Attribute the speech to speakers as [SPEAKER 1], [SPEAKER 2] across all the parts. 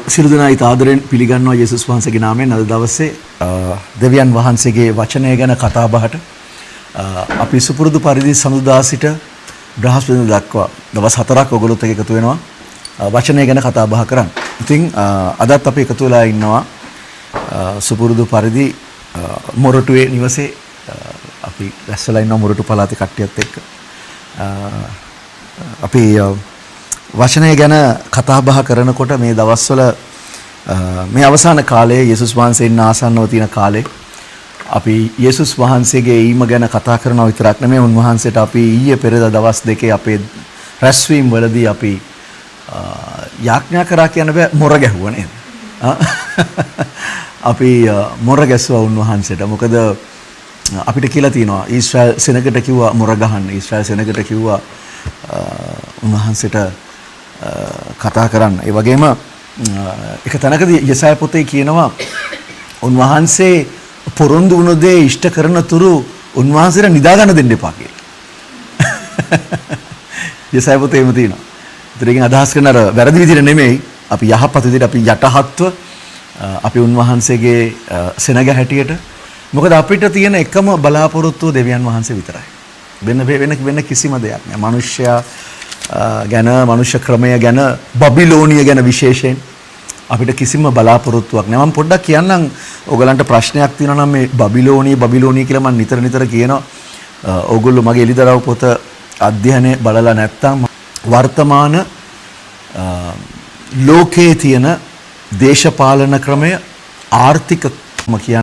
[SPEAKER 1] සියලු දෙනා ඊට ආදරෙන් පිළිගන්නවා යේසුස් වහන්සේගේ නාමයෙන් අද දවසේ දෙවියන් වහන්සේගේ වචනය ගැන කතා බහට අපි සුපුරුදු පරිදි සඳුදා සිට බ්‍රහස්පතින්දා දක්වා දවස් 4ක් ඔයගොල්ලොත් එක්ක එකතු වෙනවා වචනය ගැන කතා බහ කරන්න. ඉතින් අදත් අපි එකතු වෙලා ඉන්නවා සුපුරුදු පරිදි මොරටුවේ නිවසේ අපි රැස්වලා ඉන්නවා මොරටු පළාතේ කට්ටියත් එක්ක. අපි වචනය ගැන කතා බහ කරනකොට මේ දවස්වල මේ අවසාන කාලයේ යේසුස් වහන්සේ ඉන්න ආසන්නව තියෙන කාලේ අපි යේසුස් වහන්සේගේ ඊම ගැන කතා කරනවා විතරක් නෙමෙයි උන්වහන්සේට අපි ඊයේ පෙරේදා දවස් දෙකේ අපේ රැස්වීම වලදී අපි යාඥා කරා කියන බෑ මොර ගැහුවා නේද? අපි මොර ගැස්සුවා උන්වහන්සේට. මොකද අපිට කියලා තියෙනවා ඊශ්‍රායල් සෙනගට කිව්වා මොර ගහන්න. ඊශ්‍රායල් සෙනගට කිව්වා උන්වහන්සේට කතා කරන්න. ඒ වගේම එක තැනකදී යෙසාය පොතේ කියනවා උන්වහන්සේ පොරොන්දු වුණ දේ ඉෂ්ට කරන තුරු උන්වහන්සේට නිදා ගන්න දෙන්න එපා කියලා. යෙසාය පොතේම තියෙනවා. ඒතරකින් අදහස් කරන අර වැරදි විදිහට නෙමෙයි අපි යහපත් විදිහට අපි යටහත්ව අපි උන්වහන්සේගේ සෙනග හැටියට මොකද අපිට තියෙන එකම බලාපොරොත්තුව දෙවියන් වහන්සේ විතරයි. වෙන කිසිම දෙයක් නෑ. මිනිස්සයා ගැන මනුෂ්‍ය ක්‍රමය ගැන බබිලෝනිය ගැන විශේෂයෙන් අපිට කිසිම බලාපොරොත්තුවක් නෑ. මම පොඩ්ඩක් කියන්නම් ඔයගලන්ට ප්‍රශ්නයක් තියෙනවා නම් මේ බබිලෝනිය කියලා මම නිතර කියනවා. ඕගොල්ලෝ මගේ එළිදරව් පොත අධ්‍යයනය බලලා නැත්තම් වර්තමාන ලෝකයේ තියෙන දේශපාලන ක්‍රමය ආර්ථිකම කියන්නේ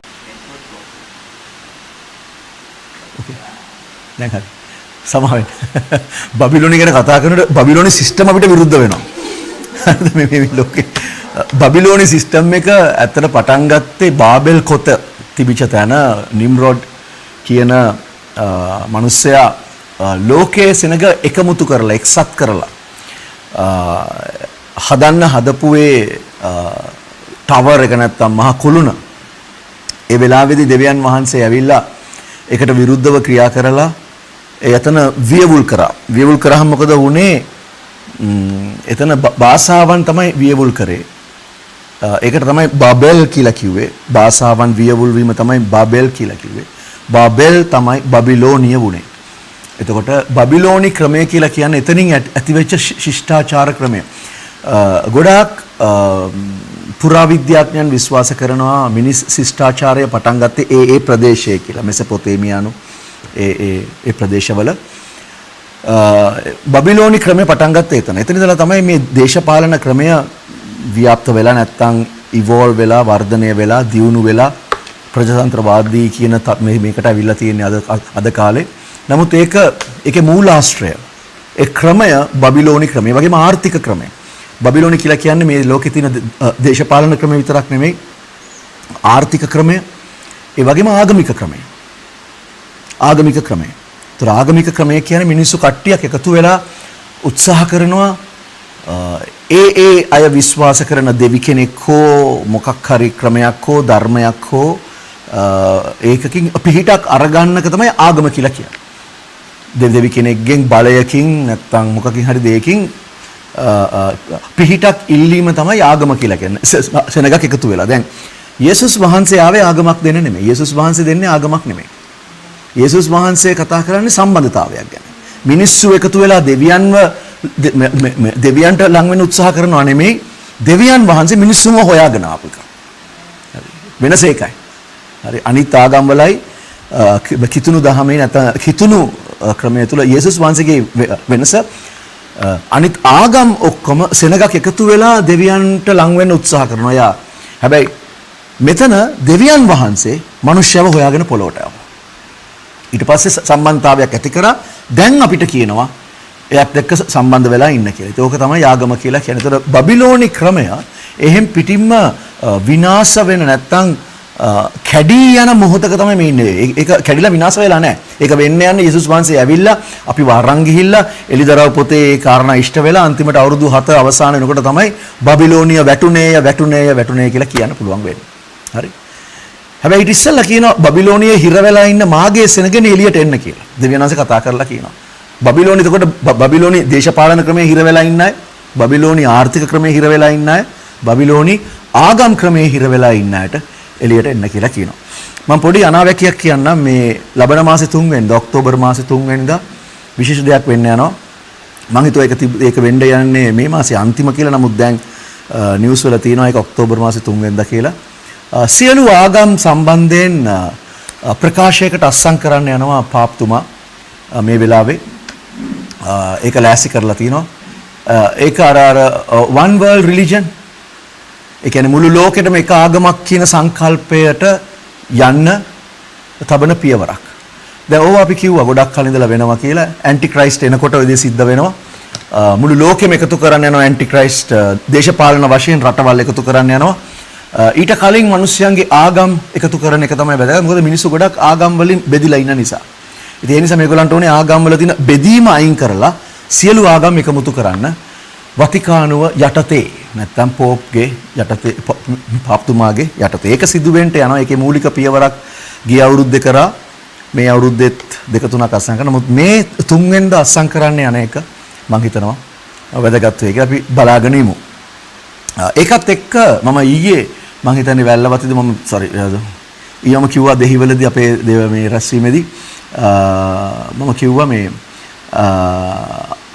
[SPEAKER 1] ඕකේ දැන් හරි සමහරවිට බබිලෝනි ගැන කතා කරනකොට බබිලෝනි සිස්ටම් අපිට විරුද්ධ වෙනවා. හරිද මේ ලෝකේ බබිලෝනි සිස්ටම් එක ඇත්තට පටන් ගත්තේ බාබෙල් කොත තිබිච්ච තැන නිම්රොඩ් කියන මිනිස්සයා ලෝකයේ සෙනග එකමුතු කරලා එක්සත් කරලා හදපුවේ ටවර් එක නැත්තම් මහ කුළුණ ඒ වෙලාවේදී දෙවියන් වහන්සේ ඇවිල්ලා ඒකට විරුද්ධව ක්‍රියා කරලා එතන වියවුල් කරා. වියවුල් කරාම මොකද වුනේ? එතන භාෂාවන් තමයි වියවුල් කරේ. ඒකට තමයි බාබෙල් කියලා කිව්වේ. භාෂාවන් වියවුල් වීම තමයි බාබෙල් කියලා කිව්වේ. බාබෙල් තමයි බබිලෝනිය වුනේ. එතකොට බබිලෝනි ක්‍රමය කියලා කියන්නේ එතනින් ඇතිවෙච්ච ශිෂ්ටාචාර ක්‍රමය. ගොඩාක් පුරාවිද්‍යාඥයන් විශ්වාස කරනවා මිනිස් ශිෂ්ටාචාරය පටන් ගත්තේ ඒ ප්‍රදේශයේ කියලා. මෙසොපොතේමියානු ඒ ප්‍රදේශවල බබිලෝනි ක්‍රමය පටන් ගත්තේ එතන. එතන ඉඳලා තමයි මේ දේශපාලන ක්‍රමය ව්‍යාප්ත වෙලා නැත්තම් ඉවෝල්ව් වෙලා වර්ධනය වෙලා දියුණු වෙලා ප්‍රජාතන්ත්‍රවාදී කියන මේකට අවිල්ලා තියෙන්නේ අද කාලේ. නමුත් ඒකේ මූලාශ්‍රය ඒ ක්‍රමය බබිලෝනි ක්‍රමය. ඒ වගේම ආර්ථික ක්‍රමය. බබිලෝනි කියලා කියන්නේ මේ ලෝකේ තියෙන දේශපාලන ක්‍රමය විතරක් නෙමෙයි ආර්ථික ක්‍රමය ඒ වගේම ආගමික ක්‍රමය. ආගමික ක්‍රමය. ඒතර ආගමික ක්‍රමය කියන්නේ මිනිස්සු කට්ටියක් එකතු වෙලා උත්සාහ කරනවා ඒ අය විශ්වාස කරන දෙවි කෙනෙක් හෝ මොකක් හරි ක්‍රමයක් හෝ ධර්මයක් හෝ ඒකකින් පිහිටක් අරගන්නක තමයි ආගම කියලා කියන්නේ. දෙවි කෙනෙක්ගෙන් බලයකින් නැත්නම් මොකකින් හරි දෙයකින් පිහිටක් ඉල්ලීම තමයි ආගම කියලා කියන්නේ. සෙනගක් එකතු වෙලා. දැන් යේසුස් වහන්සේ ආවේ ආගමක් දෙන්න නෙමෙයි. යේසුස් වහන්සේ දෙන්නේ ආගමක් නෙමෙයි. යේසුස් වහන්සේ කතා කරන්නේ සම්බන්ධතාවයක් ගැන. මිනිස්සු එකතු වෙලා දෙවියන්ට ලං වෙන්න උත්සාහ කරනවා නෙමෙයි. දෙවියන් වහන්සේ මිනිස්සුම හොයාගෙන ආපු එක. වෙනස ඒකයි. හරි අනිත් ආගම් වලයි කිතුණු දහමේ නැත්නම් කිතුණු ක්‍රමය තුල යේසුස් වහන්සේගේ වෙනස අනිත් ආගම් ඔක්කොම සෙනගක් එකතු වෙලා දෙවියන්ට ලං වෙන්න උත්සාහ කරනවා. යා හැබැයි මෙතන දෙවියන් වහන්සේ මිනිස්සුව හොයාගෙන පොළොවට ආවා. ඊට පස්සේ සම්බන්ධතාවයක් ඇති කරා දැන් අපිට කියනවා එයත් එක්ක සම්බන්ධ වෙලා ඉන්න කියලා. ඒක තමයි ආගම කියලා කියන්නේ. ඒතර බබිලෝනි ක්‍රමය එහෙම් පිටින්ම විනාශ වෙන නැත්තම් කැඩී යන මොහොතක තමයි මේ ඉන්නේ. ඒක කැඩිලා විනාශ වෙලා නැහැ. ඒක වෙන්න යන්නේ යේසුස් වහන්සේ ඇවිල්ලා අපි වරන් ගිහිල්ලා එළිදරව් පොතේ ඒ කාරණා ඉෂ්ට වෙලා අන්තිමට අවුරුදු 7 අවසාන වෙනකොට තමයි බබිලෝනිය වැටුනේ කියලා කියන්න පුළුවන් වෙන්නේ. හරි. හැබැයි ඊට ඉස්සෙල්ලා කියනවා බබිලෝනියේ හිර වෙලා ඉන්න මාගේ සෙනගෙන එළියට එන්න කියලා. දෙවියන් වහන්සේ කතා කරලා කියනවා. බබිලෝනි එතකොට බබිලෝනි දේශපාලන ක්‍රමයේ හිර වෙලා ඉන්න අය, බබිලෝනි ආර්ථික ක්‍රමයේ හිර වෙලා ඉන්න අය, බබිලෝනි ආගම් ක්‍රමයේ හිර වෙලා ඉන්න අයට එළියට එන්න කියලා කියනවා. මම පොඩි අනාවැකියක් කියන්නම් මේ ලබන මාසේ 3 වෙනිදා ඔක්තෝබර් මාසේ 3 වෙනිදා විශේෂ දෙයක් වෙන්න යනවා. මම හිතුවා ඒක වෙන්න යන්නේ මේ මාසේ අන්තිම කියලා. නමුත් දැන් නිවුස් වල තියෙනවා ඒක ඔක්තෝබර් මාසේ 3 වෙනිදා කියලා. සියලු ආගම් සම්බන්ධයෙන් ප්‍රකාශයකට අත්සන් කරන්න යනවා පාප්තුමා මේ වෙලාවේ. ඒක ලෑස්ති කරලා තිනවා. ඒක අර one world religion. ඒ කියන්නේ මුළු ලෝකෙටම එක ආගමක් කියන සංකල්පයට යන්න තබන පියවරක්. දැන් ඕවා අපි කිව්වා ගොඩක් කලින් ඉඳලා වෙනවා කියලා. ඇන්ටි ක්‍රයිස්ට් එනකොට ඔය දේ සිද්ධ වෙනවා. මුළු ලෝකෙම එකතු කරන්න යනවා ඇන්ටි ක්‍රයිස්ට් දේශපාලන වශයෙන් රටවල් එකතු කරන්න යනවා. ඊට කලින් මිනිස්යන්ගේ ආගම් එකතු කරන එක තමයි වැදගත්. මොකද මිනිස්සු ගොඩක් ආගම් වලින් බෙදිලා ඉන්න නිසා. ඉතින් ඒ නිසා මේගොල්ලන්ට ඕනේ ආගම් වල තියෙන බෙදීම අයින් කරලා සියලු ආගම් එකමුතු කරන්න වතිකානුව යටතේ නැත්නම් පෝප්ගේ යටතේ පාප්තුමාගේ යටතේ ඒක සිදු වෙන්න යනවා. ඒකේ මූලික පියවරක් ගිය අවුරුද්දේ කරා මේ අවුරුද්දෙත් දෙක තුනක් අත්සන් කරනවා. නමුත් මේ 3 වෙනිදා අත්සන් කරන්න යන එක මම හිතනවා වැදගත් වෙයි කියලා අපි බලාගෙන ඉමු. ඒකත් එක්ක මම ඊයේ මම හිතන්නේ වැල්ලවතිද ඊයම කිව්වා දෙහිවලදී අපේ මේ රැස්වීමේදී මම කිව්වා මේ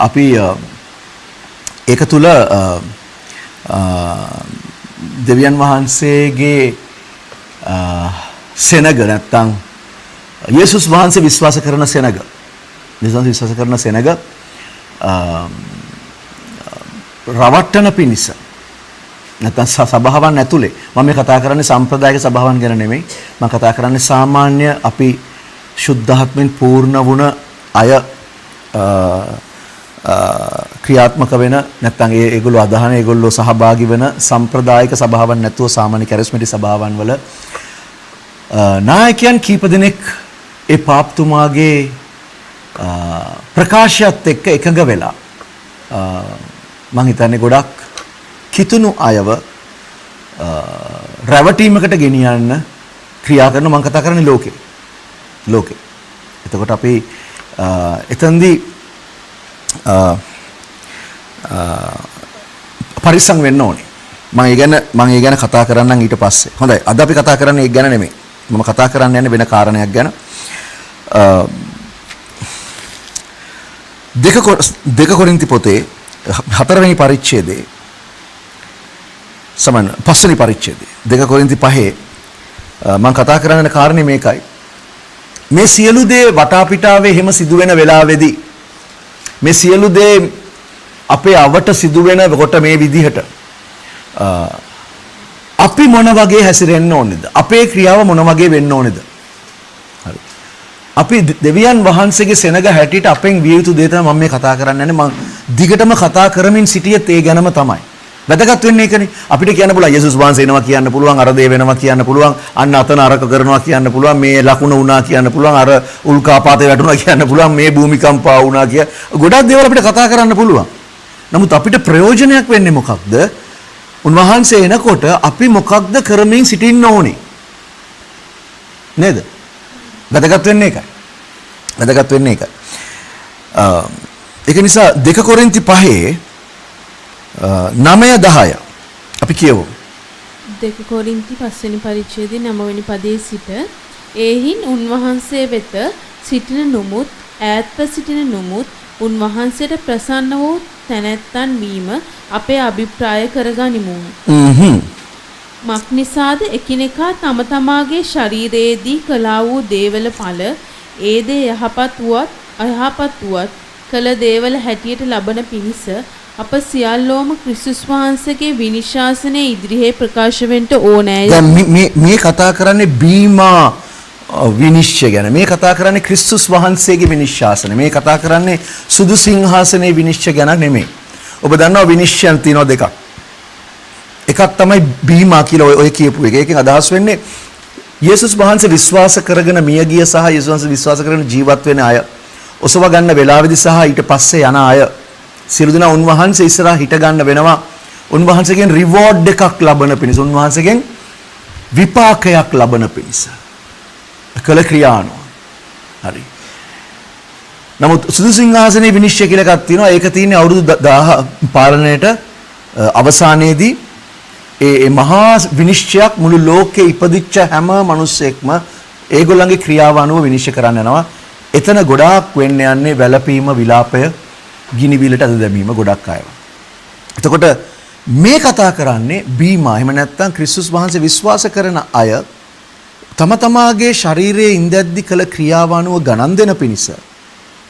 [SPEAKER 1] අපි ඒක තුල දෙවියන් වහන්සේගේ සෙනග නැත්තම් යේසුස් වහන්සේ විශ්වාස කරන සෙනග රවට්ටන පිණිස නැත්නම් සභාවන් ඇතුලේ මම මේ කතා කරන්නේ සම්ප්‍රදායික සභාවන් ගැන නෙමෙයි. මම කතා කරන්නේ සාමාන්‍ය අපි සුද්ධාත්මෙන් පූර්ණ වුණ අය ක්‍රියාත්මක වෙන නැත්නම් ඒගොල්ලෝ අදහන ඒගොල්ලෝ සහභාගී වෙන සම්ප්‍රදායික සභාවන් නැතුව සාමාන්‍ය කැරිස්මැටික් සභාවන් වල නායකයන් කීප දෙනෙක් ඒ පාප්තුමාගේ ප්‍රකාශයත් එක්ක එකඟ වෙලා මම හිතන්නේ ගොඩක් කිතුණු අයව රැවටීමකට ගෙනියන්න ක්‍රියා කරන මම කතා කරන්නේ ලෝකේ. එතකොට අපි එතෙන්දී පරිස්සම් වෙන්න ඕනේ. මම ඒ ගැන කතා කරන්නම් ඊට පස්සේ. හොඳයි. අද අපි කතා කරන්නේ ඒක ගැන නෙමෙයි. මම කතා කරන්න යන්නේ වෙන කාරණයක් ගැන. දෙක කොරින්ති පොතේ 4 වෙනි පරිච්ඡේදයේ පස්වෙනි පරිච්ඡේදයේ 2 කොරින්ති 5 මම කතා කරන්න යන කාරණේ මේකයි. මේ සියලු දේ වටා පිටාවේ හැම සිදුවෙන වෙලාවේදී මේ සියලු දේ අපේ අවට සිදුවෙන කොට මේ විදිහට අපි මොන වගේ හැසිරෙන්න ඕනේද? අපේ ක්‍රියාව මොන වගේ වෙන්න ඕනේද? හරි. අපි දෙවියන් වහන්සේගේ සෙනග හැටියට අපෙන් විය යුතු දේ තමයි මම මේ කතා කරන්න යන්නේ. මම දිගටම කතා කරමින් සිටියෙත් ඒ ගැනම තමයි. වැදගත් වෙන්නේ ඒකනේ. අපිට කියන්න පුළුවන් යේසුස් වහන්සේ එනවා කියන්න පුළුවන්, අර දේ වෙනවා කියන්න පුළුවන්, අන්න අතන අරක කරනවා කියන්න පුළුවන්, මේ ලකුණ වුණා කියන්න පුළුවන්, අර උල්කාපාතේ වැටුණා කියන්න පුළුවන්, මේ භූමිකම්පා වුණා කිය. ගොඩක් දේවල් අපිට කතා කරන්න පුළුවන්. නමුත් අපිට ප්‍රයෝජනයක් වෙන්නේ මොකක්ද? උන්වහන්සේ එනකොට අපි මොකක්ද කරමින් සිටින්න ඕනේ? නේද? වැදගත් වෙන්නේ ඒකයි. ඒක නිසා 2 කොරින්ති 5 9-10 අපි කියවමු.
[SPEAKER 2] 2 කොරින්ති 5 වෙනි පරිච්ඡේදයේ 9 වෙනි පදයේ සිට ඒහින් උන්වහන්සේ වෙත සිටින නමුත් ඈත්ව සිටින නමුත් උන්වහන්සේට ප්‍රසන්න වූ තැනැත්තන් වීම අපේ අභිප්‍රාය කරගනිමු. මක්නිසාද එකිනෙකා තම තමාගේ ශරීරයේදී කළා වූ දේවල ඵල ඒ දේ යහපත් වුවත් අයහපත් වුවත් කළ දේවල හැටියට ලබන පිණිස අප සියල්ලෝම ක්‍රිස්තුස් වහන්සේගේ විනිශ්ශාසනයේ ඉදිරියේ ප්‍රකාශ වෙන්න ඕනෑය.
[SPEAKER 1] දැන් මේ කතා කරන්නේ බීමා විනිශ්චය ගැන. මේ කතා කරන්නේ ක්‍රිස්තුස් වහන්සේගේ විනිශ්ශාසනය. මේ කතා කරන්නේ සුදු සිංහාසනයේ විනිශ්චය ගැන නෙමෙයි. ඔබ දන්නවා විනිශ්චයන් තියෙනවා දෙකක්. එකක් තමයි බීමා කියලා ඔය කියපු එක. ඒකෙන් අදහස් වෙන්නේ යේසුස් වහන්සේ විශ්වාස කරගෙන මිය ගිය සහ යේසුස් වහන්සේ විශ්වාස කරගෙන ජීවත් වෙන අය ඔසව ගන්න වෙලාවෙදි සහ ඊට පස්සේ යන අය සියලු දෙනා උන්වහන්සේ ඉස්සරහා හිට ගන්න වෙනවා. උන්වහන්සේගෙන් රිවෝඩ් එකක් ලබන පිණිස, උන්වහන්සේගෙන් විපාකයක් ලබන පිණිස කළ ක්‍රියානෝ. හරි. නමුත් සුදු සිංහාසනයේ විනිශ්චය කියලා එකක් තියෙනවා. ඒක තියෙන්නේ අවුරුදු 1000 පාලනයේට අවසානයේදී ඒ මහා විනිශ්චයක් මුළු ලෝකේ ඉපදිච්ච හැම මිනිස්සෙක්ම ඒගොල්ලන්ගේ ක්‍රියාව අනුව විනිශ්චය කරන්න යනවා. එතන ගොඩාක් වෙන්න යන්නේ වැළපීම, විලාපය, ගිනි බිලට අද දැමීම ගොඩක් අයව. එතකොට මේ කතා කරන්නේ බීමා. එහෙම නැත්නම් ක්‍රිස්තුස් වහන්සේ විශ්වාස කරන අය තම තමාගේ ශරීරයේ ඉඳද්දි කළ ක්‍රියාව අනුව ගණන් දෙන පිණිස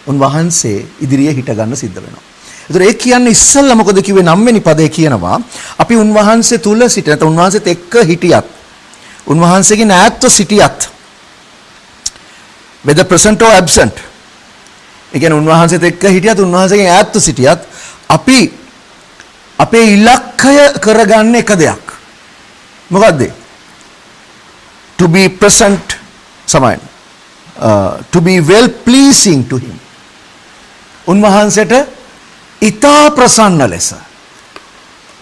[SPEAKER 1] උන්වහන්සේ ඉදිරියේ හිට ගන්න සිද්ධ වෙනවා. ඒතර ඒ කියන්නේ ඉස්සල්ලා මොකද කිව්වේ 9 වෙනි පදේ කියනවා අපි උන්වහන්සේ තුල සිට නැත්නම් උන්වහන්සේත් එක්ක හිටියත් උන්වහන්සේගෙන් ඈත්ව සිටියත් whether present or absent ඒ කියන්නේ උන්වහන්සේත් එක්ක හිටියත් උන්වහන්සේගෙන් ඈත්ව සිටියත් අපි අපේ ඉලක්කය කරගන්න එක දෙයක්. මොකද්ද? To be present සමාන to be well pleasing to him. උන්වහන්සේට ඊතා ප්‍රසන්න ලෙස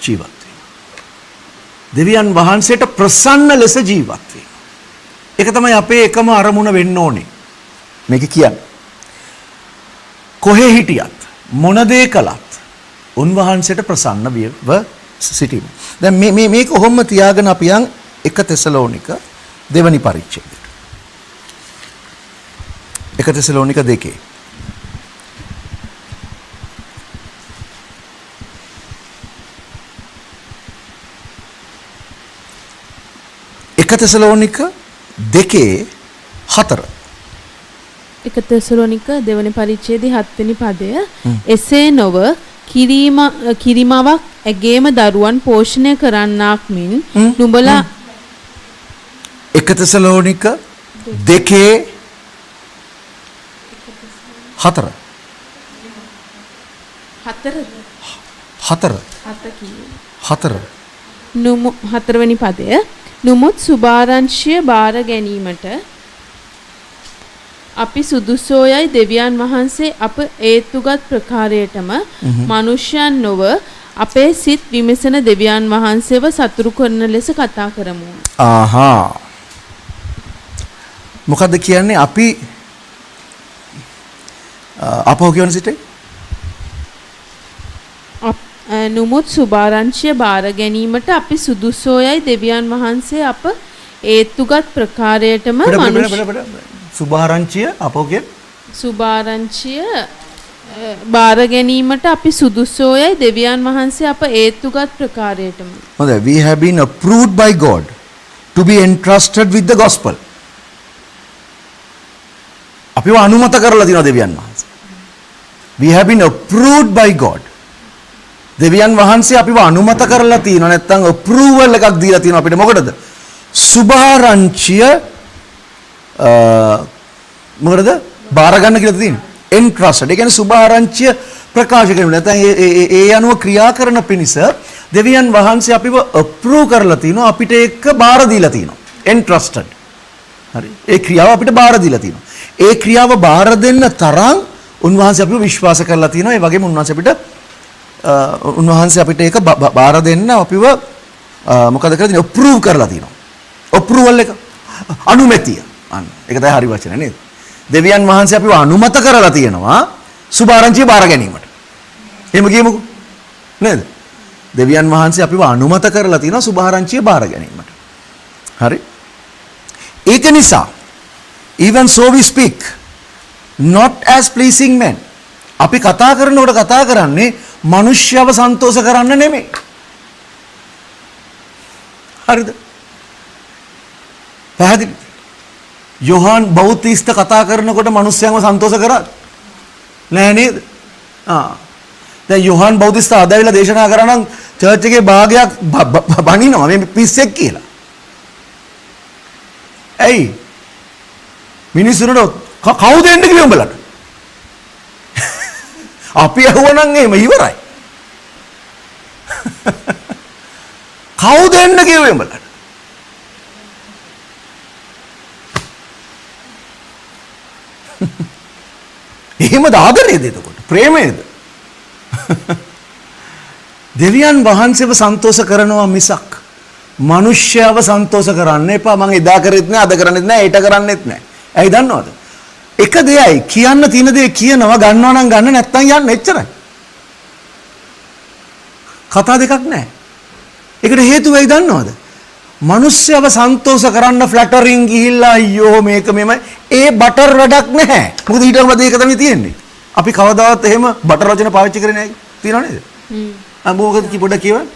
[SPEAKER 1] ජීවත් වීම. දෙවියන් වහන්සේට ප්‍රසන්න ලෙස ජීවත් වීම. ඒක තමයි අපේ එකම අරමුණ වෙන්න ඕනේ. මේක කියන්නේ. කොහේ හිටියත් මොන දේ කළත් උන්වහන්සේට ප්‍රසන්න විව සිටීම. දැන් මේක කොහොම තියාගෙන අපි යන් 1 තෙසලෝනික දෙවනි පරිච්ඡේදයට. 1 තෙසලෝනික 2. එක තෙසලෝනික 2:4.
[SPEAKER 2] එක තෙසලෝනික දෙවන පරිච්ඡේදයේ 7 වෙනි පදය එසේ නොව කිරිමාවක් ඇගේම දරුවන් පෝෂණය කරන්නාක් මෙන් නුඹලා
[SPEAKER 1] 1 තෙසලෝනික 2:4
[SPEAKER 2] හතරවෙනි පදය නුමුත් සුභාරංශිය බාර ගැනීමට අපි සුදුසෝයයි දෙවියන් වහන්සේ අප ඒතුගත් ප්‍රකාරයටම මනුෂ්‍යයන් නොව අපේ සිත් විමසන දෙවියන් වහන්සේව සතුරු කරන ලෙස කතා කරමු.
[SPEAKER 1] ආහා. මොකද්ද කියන්නේ අපි අපෝ කියන සිටේ?
[SPEAKER 2] නුමුත් සුභාරංශිය බාර ගැනීමට අපි සුදුසෝයයි දෙවියන් වහන්සේ අප ඒතුගත් ප්‍රකාරයටම
[SPEAKER 1] සුභාරංචිය අපෝ කියන
[SPEAKER 2] සුභාරංශිය බාර ගැනීමට අපි සුදුසෝයයි දෙවියන් වහන්සේ අප ඒතුගත් ප්‍රකාරයටම.
[SPEAKER 1] හොඳයි. We have been approved by God to be entrusted with the gospel. අපිව අනුමත කරලා තියෙනවා දෙවියන් වහන්සේ. We have been approved by God. දෙවියන් වහන්සේ අපිව අනුමත කරලා තියෙනවා නැත්නම් approval එකක් දීලා තියෙනවා අපිට මොකටද? සුභාරංචිය මොකටද? බාර ගන්න කියලා තියෙන්නේ. entrusted. ඒ කියන්නේ සුභාරංචිය ප්‍රකාශ කිරීම. නැත්නම් ඒ අනුව ක්‍රියා කරන පිණිස දෙවියන් වහන්සේ අපිව approve කරලා තිනවා අපිට ඒක බාර දීලා තිනවා. entrusted. හරි. ඒ ක්‍රියාව අපිට බාර දීලා තිනවා. ඒ ක්‍රියාව බාර දෙන්න තරම් උන්වහන්සේ අපිව විශ්වාස කරලා තිනවා. ඒ වගේම උන්වහන්සේ අපිට ඒක බාර දෙන්න අපිව මොකද කරලා තිනවා? approve කරලා තිනවා. approval එක අනුමැතිය. අන්න. ඒක තමයි හරි වචන නේද? දෙවියන් වහන්සේ අපිව අනුමත කරලා තියෙනවා සුභාරංචිය බාර ගැනීමට. එහෙම කියමුකෝ. නේද? දෙවියන් වහන්සේ අපිව අනුමත කරලා තියෙනවා සුභාරංචිය බාර ගැනීමට. හරි? ඒක නිසා even so we speak not as pleasing men. අපි කතා කරනකොට කතා කරන්නේ මිනිස්යව සන්තෝෂ කරන්න නෙමෙයි. හරිද? පැහැදිලි? යෝහන් බෞතිස්ත කතා කරනකොට මිනිස්යන්ව සන්තෝෂ කරා නෑ නේද? දැන් යෝහන් බෞතිස්ත ආදාවිලා දේශනා කරා නම් චර්ච් එකේ භාගයක් බනිනවා මේ පිස්සෙක් කියලා. ඇයි? මිනිස්සුන්ට කවුද එන්න කිව්වේ උඹලට? අපි අහුවනම් එහෙම ඉවරයි. කවුද එන්න කිව්වේ උඹලට? එහෙමද ආදරේද එතකොට? ප්‍රේමයේද? දෙවියන් වහන්සේව සන්තෝෂ කරනවා මිසක් මිනිස්යව සන්තෝෂ කරන්න එපා. මම එදා කරෙත් නෑ, අද කරන්නෙත් නෑ, ඊට කරන්නෙත් නෑ. ඇයි දන්නවද? එක දෙයයි කියන්න තියෙන දේ කියනවා, ගන්නවා නම් ගන්න, නැත්නම් යන්න එච්චරයි. කතා දෙකක් නෑ. ඒකට හේතුව වෙයි දන්නවද? මිනිස්සුව සන්තෝෂ කරන්න ෆ්ලැටරින් ගිහිල්ලා අයියෝ මේක මෙමය ඒ බටර් වැඩක් නැහැ. මොකද ඊට පස්සේ ඒක තමයි තියෙන්නේ. අපි කවදාවත් එහෙම බටර් වචන පාවිච්චි කරේ නැහැ. තියනව නේද? මොකද කි පොඩ්ඩක් කියවන්න.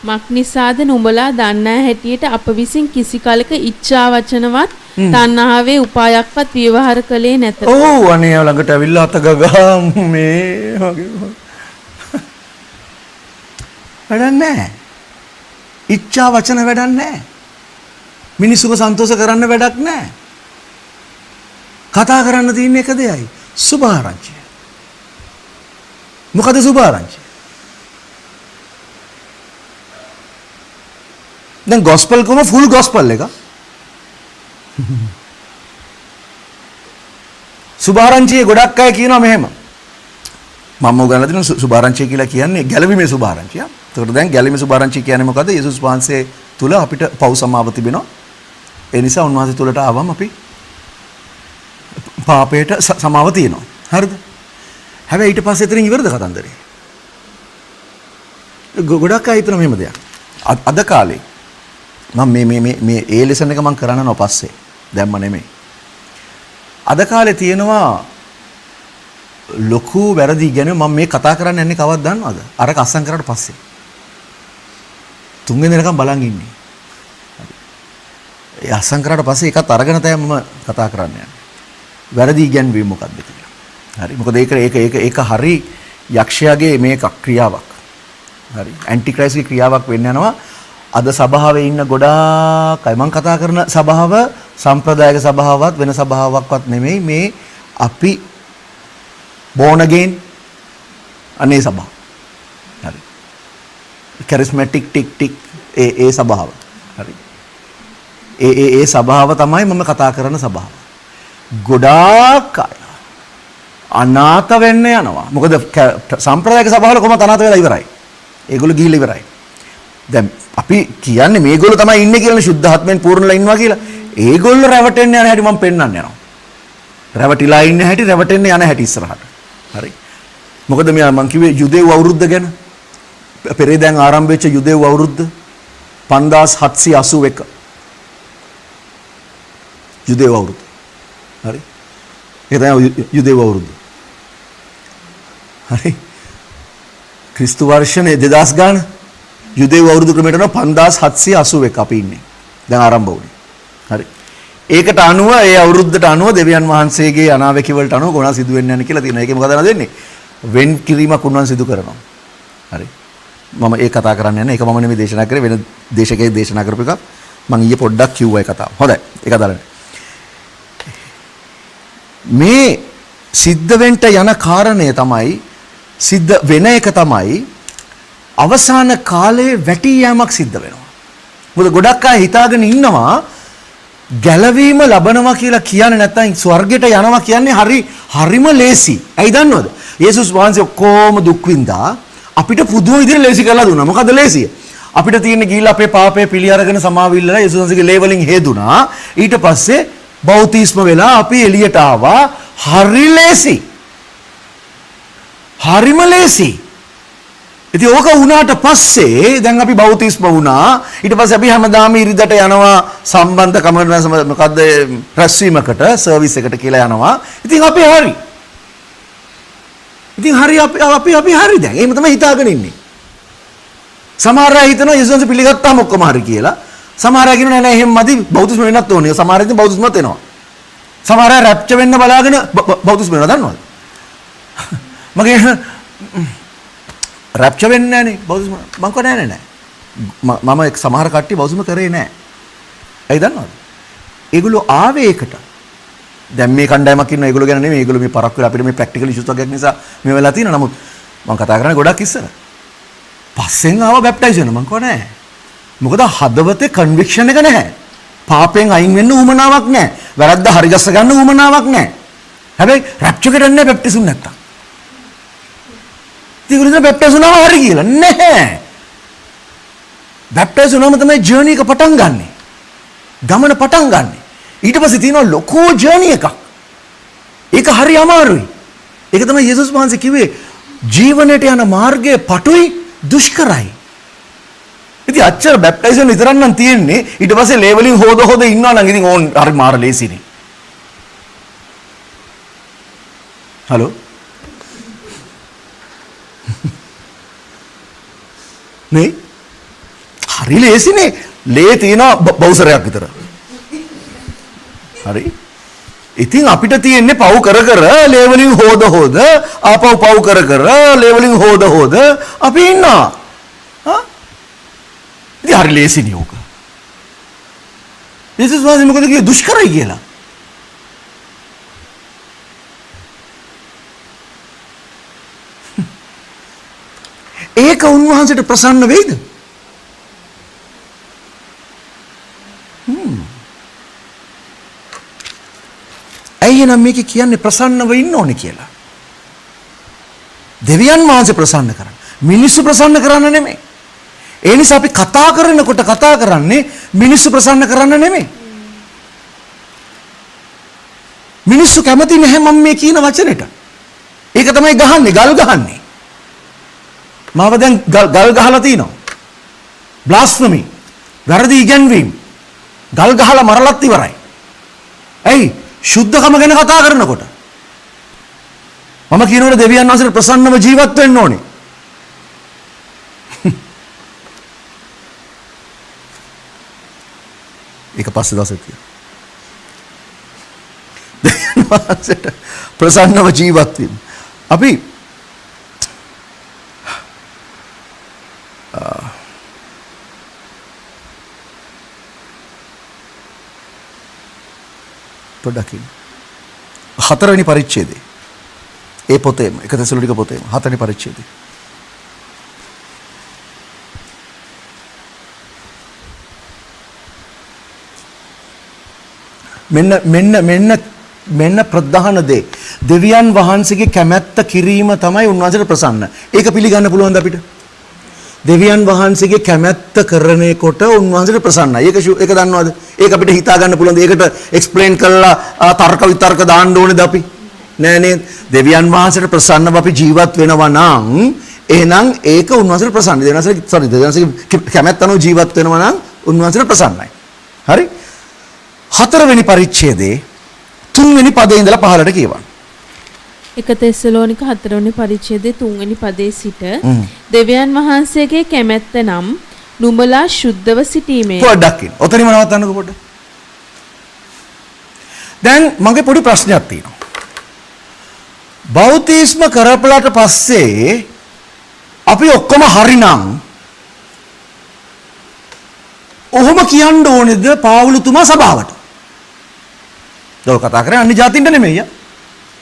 [SPEAKER 2] මක්නිසාද නුඹලා දන්නා හැටියට අප විසින් කිසි කලක ඉච්ඡා වචනවත් තණ්හාවේ උපායක්වත් ව්‍යවහාර කළේ නැත.
[SPEAKER 1] ඔව් අනේ ළඟට ඇවිල්ලා අත ගගා මේ වගේ වැඩක් නැහැ. ඉච්ඡා වචන වැඩක් නැහැ. මිනිස්සුව සන්තෝෂ කරන්න වැඩක් නැහැ. කතා කරන්න තියෙන එක දෙයයි සුභාරංචිය. මොකද සුභාරංචිය? දැන් ගොස්පල් කොම ෆුල් ගොස්පල් එක. සුභාරංචියේ ගොඩක් අය කියනවා මෙහෙම. මම උගන්ලා දෙන සුභාරංචිය කියලා කියන්නේ ගැලවීමේ සුභාරංචිය. ඒකට දැන් ගැලවීමේ සුභාරංචිය කියන්නේ මොකද්ද? යේසුස් වහන්සේ තුල අපිට පව් සමාව තිබෙනවා. ඒ නිසා උන්වහන්සේ තුලට ආවම අපි පාපයට සමාව තියෙනවා. හරිද? හැබැයි ඊට පස්සේ එතනින් ඉවරද කතන්දරේ? ගොඩක් අය හිතන මෙහෙම දෙයක්. අද කාලේ මම මේ ඒ ලෙසන් එක මම කරන්න නෝ පස්සේ දැම්ම නෙමෙයි. අද කාලේ තියෙනවා ලොකු වැරදි ගැන මම මේ කතා කරන්න යන්නේ කවද්ද දන්නවද? අරක අස්සම් කරාට පස්සේ. තුන්වෙනි දෙනකම් බලන් ඉන්නේ. ඒ අස්සම් කරාට පස්සේ ඒකත් අරගෙන තමයි මම කතා කරන්න යන්නේ. වැරදි ගැන්වීම මොකක්ද කියලා. හරි. මොකද ඒක හරි යක්ෂයාගේ මේක ක්‍රියාවක්. හරි. ඇන්ටි ක්‍රයිස්ට්ගේ ක්‍රියාවක් වෙන්න යනවා. අද සභාවේ ඉන්න ගොඩාක් අය මම කතා කරන සභාව සම්ප්‍රදායික සභාවවත් වෙන සභාවක්වත් නෙමෙයි මේ අපි born again අනේ සභාව. හරි. charismatic ටික් ඒ සභාව. හරි. ඒ සභාව තමයි මම කතා කරන සභාව. ගොඩාක් අය අනාථ වෙන්න යනවා. මොකද සම්ප්‍රදායික සභාවල කොහොමද අනාථ වෙලා ඉවරයි. ඒගොල්ලෝ ගිහිල්ලා ඉවරයි. දැන් අපි කියන්නේ මේගොල්ලෝ තමයි ඉන්නේ කියලා සුද්ධාත්මෙන් පූර්ණලා ඉන්නවා කියලා. ඒගොල්ලෝ රැවටෙන්න යන හැටි මම පෙන්වන්න යනවා. රැවටිලා ඉන්න හැටි රැවටෙන්න යන හැටි ඉස්සරහට. හරි. මොකද මම කිව්වේ යුදෙව් අවුරුද්ද ගැන. පෙරේදැන් ආරම්භ වෙච්ච යුදෙව් අවුරුද්ද 5781. යුදෙව් අවුරුද්ද. හරි. ඒක තමයි යුදෙව් අවුරුද්ද. හරි. ක්‍රිස්තු වර්ෂනේ 2000 ගාන යුදෙව් අවුරුදු ක්‍රමයට යනවා 5781 අපි ඉන්නේ. දැන් ආරම්භ වුණේ. හරි. ඒකට අනුව ඒ අවුරුද්දට අනුව දෙවියන් වහන්සේගේ අනාවැකි වලට අනුව ගුණ සිදු වෙන්න යන කියලා තියෙනවා. ඒකේ මොකද දෙන්නේ? වෙන් කිරීමක් උන්වහන්සේ සිදු කරනවා. හරි. මම ඒක කතා කරන්න යන්නේ. ඒක මම නෙමෙයි දේශනා කරේ වෙන දේශකයෙක් දේශනා කරපු එකක්. මම ඊයේ පොඩ්ඩක් කිව්වා ඒ කතාව. හොඳයි. ඒක අදාළයි. මේ සිද්ධ වෙන්න යන කාරණය තමයි සිද්ධ වෙන එක තමයි අවසාන කාලයේ වැටි යෑමක් සිද්ධ වෙනවා. මොකද ගොඩක් අය හිතාගෙන ඉන්නවා ගැලවීම ලබනවා කියලා කියන්නේ නැත්නම් ස්වර්ගයට යනවා කියන්නේ හරිම ලේසි. ඇයි දන්නවද? යේසුස් වහන්සේ කොහොම දුක් විඳා අපිට පුදුම විදිහට ලේසි කරලා දුන්නා. මොකද ලේසිය? අපිට තියෙන ගිහිල්ලා අපේ පාපේ පිළි අරගෙන සමාවිල්ලලා යේසුස් වහන්සේගේ ලේවලින් හේදුනා. ඊට පස්සේ බෞතිස්ම වෙලා අපි එළියට ආවා. හරි ලේසි. හරිම ලේසි. ඉතින් ඕක වුණාට පස්සේ දැන් අපි බෞතිස්ම වුණා. ඊට පස්සේ අපි හැමදාම ඉරිදට යනවා සම්බන්ධකම මොකද්ද රැස්වීමකට සර්විස් එකට කියලා යනවා. ඉතින් අපි හරි. ඉතින් හරි අපි හරි දැන්. එහෙම තමයි හිතාගෙන ඉන්නේ. සමහර අය හිතනවා යේසුස් පිළිගත්තාම ඔක්කොම හරි කියලා. සමහර අය කියනවා නෑ එහෙම මදි බෞතිස්ම වෙන්නත් ඕනේ. සමහර අය ඉතින් බෞතිස්මත් වෙනවා. සමහර අය රැප්චර් වෙන්න බලාගෙන බෞතිස්ම වෙනවා දන්නවද? මගේ රැප්චර් වෙන්නේ නැහනේ බෞතිස්ම මම කෝ නෑ මම සමහර කට්ටිය බෞතිස්ම කරේ නෑ. ඇයි දන්නවද? ඒගොල්ලෝ ආවේ ඒකට. දැන් මේ කණ්ඩායමක් ඉන්න ඒගොල්ලෝ ගැන නෙමෙයි ඒගොල්ලෝ මේ පරක් වෙලා අපිට මේ ප්‍රැක්ටිකල් ඉෂුස් වගේක් නිසා මේ වෙලා තියෙනවා. නමුත් මම කතා කරන්නේ ගොඩක් ඉස්සර. පස්සෙන් ආව බැප්ටයිස් වෙනවා මම කෝ නෑ. මොකද හදවතේ කන්වික්ෂන් එක නැහැ. පාපයෙන් අයින් වෙන්න උවමනාවක් නැහැ. වැරද්ද හරි ගස්ස ගන්න උවමනාවක් නැහැ. හැබැයි රැප්චර් කරන්නේ බැප්ටිසම් නැත්තම්. ඉතින් බැප්ටයිස් වුණාම හරි කියලා නැහැ. බැප්ටයිස් වුණාම තමයි ජර්නි එක පටන් ගන්නෙ. ගමන පටන් ගන්නෙ. ඊට පස්සේ තියෙනවා ලොකෝ ජර්නි එකක්. ඒක හරි අමාරුයි. ඒක තමයි යේසුස් වහන්සේ කිව්වේ ජීවනයට යන මාර්ගය පටුයි දුෂ්කරයි. ඉතින් අච්චර බැප්ටයිසන් විතරක් නම් තියෙන්නේ. ඊට පස්සේ ලේබලින් හොද ඉන්නවා නම් ඉතින් ඕන් හරි මාර ලේසිනේ. හලෝ නේ හරි ලේසිනේ. ලේ තියෙනවා බවුසරයක් විතර. හරි. ඉතින් අපිට තියෙන්නේ පව් කර ලේවලින් හොද ආපහු පව් කර ලේවලින් හොද අපි ඉන්නවා. හා ඉතින් හරි ලේසිනේ ඕක. යේසුස් වහන්සේ මොකද කිව්වේ? දුෂ්කරයි කියලා. ඒක උන්වහන්සේට ප්‍රසන්න වෙයිද? ඇයි නම් මේක කියන්නේ ප්‍රසන්නව ඉන්න ඕනේ කියලා. දෙවියන් වහන්සේ ප්‍රසන්න කරන්න. මිනිස්සු ප්‍රසන්න කරන්න නෙමෙයි. ඒ නිසා අපි කතා කරනකොට කතා කරන්නේ මිනිස්සු ප්‍රසන්න කරන්න නෙමෙයි. මිනිස්සු කැමති නැහැ මම මේ කියන වචනෙට. ඒක තමයි ගහන්නේ, ගල් ගහන්නේ. මාව දැන් ගල් ගහලා තිනවා. බ්ලාස්ෆමි. වැරදි ඉගැන්වීම්. ගල් ගහලා මරලත් ඉවරයි. ඇයි? ශුද්ධකම ගැන කතා කරනකොට. මම කියනකොට දෙවියන් වහන්සේට ප්‍රසන්නව ජීවත් වෙන්න ඕනේ. ඒක පස්සේ දවසක් කියනවා. දෙවියන් වහන්සේට ප්‍රසන්නව ජීවත් වීම. අපි පොඩ්ඩක් ඉන්න. 4 වෙනි පරිච්ඡේදයේ ඒ පොතේම 1 තෙසලෝනික පොතේම 4 වෙනි පරිච්ඡේදයේ මෙන්න ප්‍රධාන දේ දෙවියන් වහන්සේගේ කැමැත්ත කිරීම තමයි උන්වහන්සේට ප්‍රසන්න. ඒක පිළිගන්න පුළුවන්ද අපිට? දෙවියන් වහන්සේගේ කැමැත්ත කරනකොට උන්වහන්සේට ප්‍රසන්නයි. ඒක දන්නවද? ඒක අපිට හිතා ගන්න පුළුවන්ද? ඒකට එක්ස්ප්ලেইন කරලා තර්ක විතර්ක දාන්න ඕනේද අපි? නෑ නේද? දෙවියන් වහන්සේට ප්‍රසන්නව අපි ජීවත් වෙනවා නම් එහෙනම් ඒක උන්වහන්සේට ප්‍රසන්නයි. දෙවියන්සේගේ කැමැත්ත අනුව ජීවත් වෙනවා නම් උන්වහන්සේට ප්‍රසන්නයි. හරි? 4 වෙනි පරිච්ඡේදයේ 3 වෙනි පදේ ඉඳලා 15ට කියවන්න.
[SPEAKER 2] 1 තෙසලෝනික 4 වෙනි පරිච්ඡේදයේ 3 වෙනි පදයේ සිට දෙවියන් වහන්සේගේ කැමැත්ත නම් නුඹලා සුද්ධව සිටීමේ.
[SPEAKER 1] පොඩ්ඩක් ඉන්න. ඔතනම නවත්තන්නකෝ පොඩ්ඩක්. දැන් මගේ පොඩි ප්‍රශ්නයක් තියෙනවා. බෞතිස්ම කරපලට පස්සේ අපි ඔක්කොම හරිනම් ඔහොම කියන්න ඕනේද පාවුලුතුමා සභාවට? ඒක කතා කරන්නේ අන්‍ය ජාතින්ට නෙමෙයි.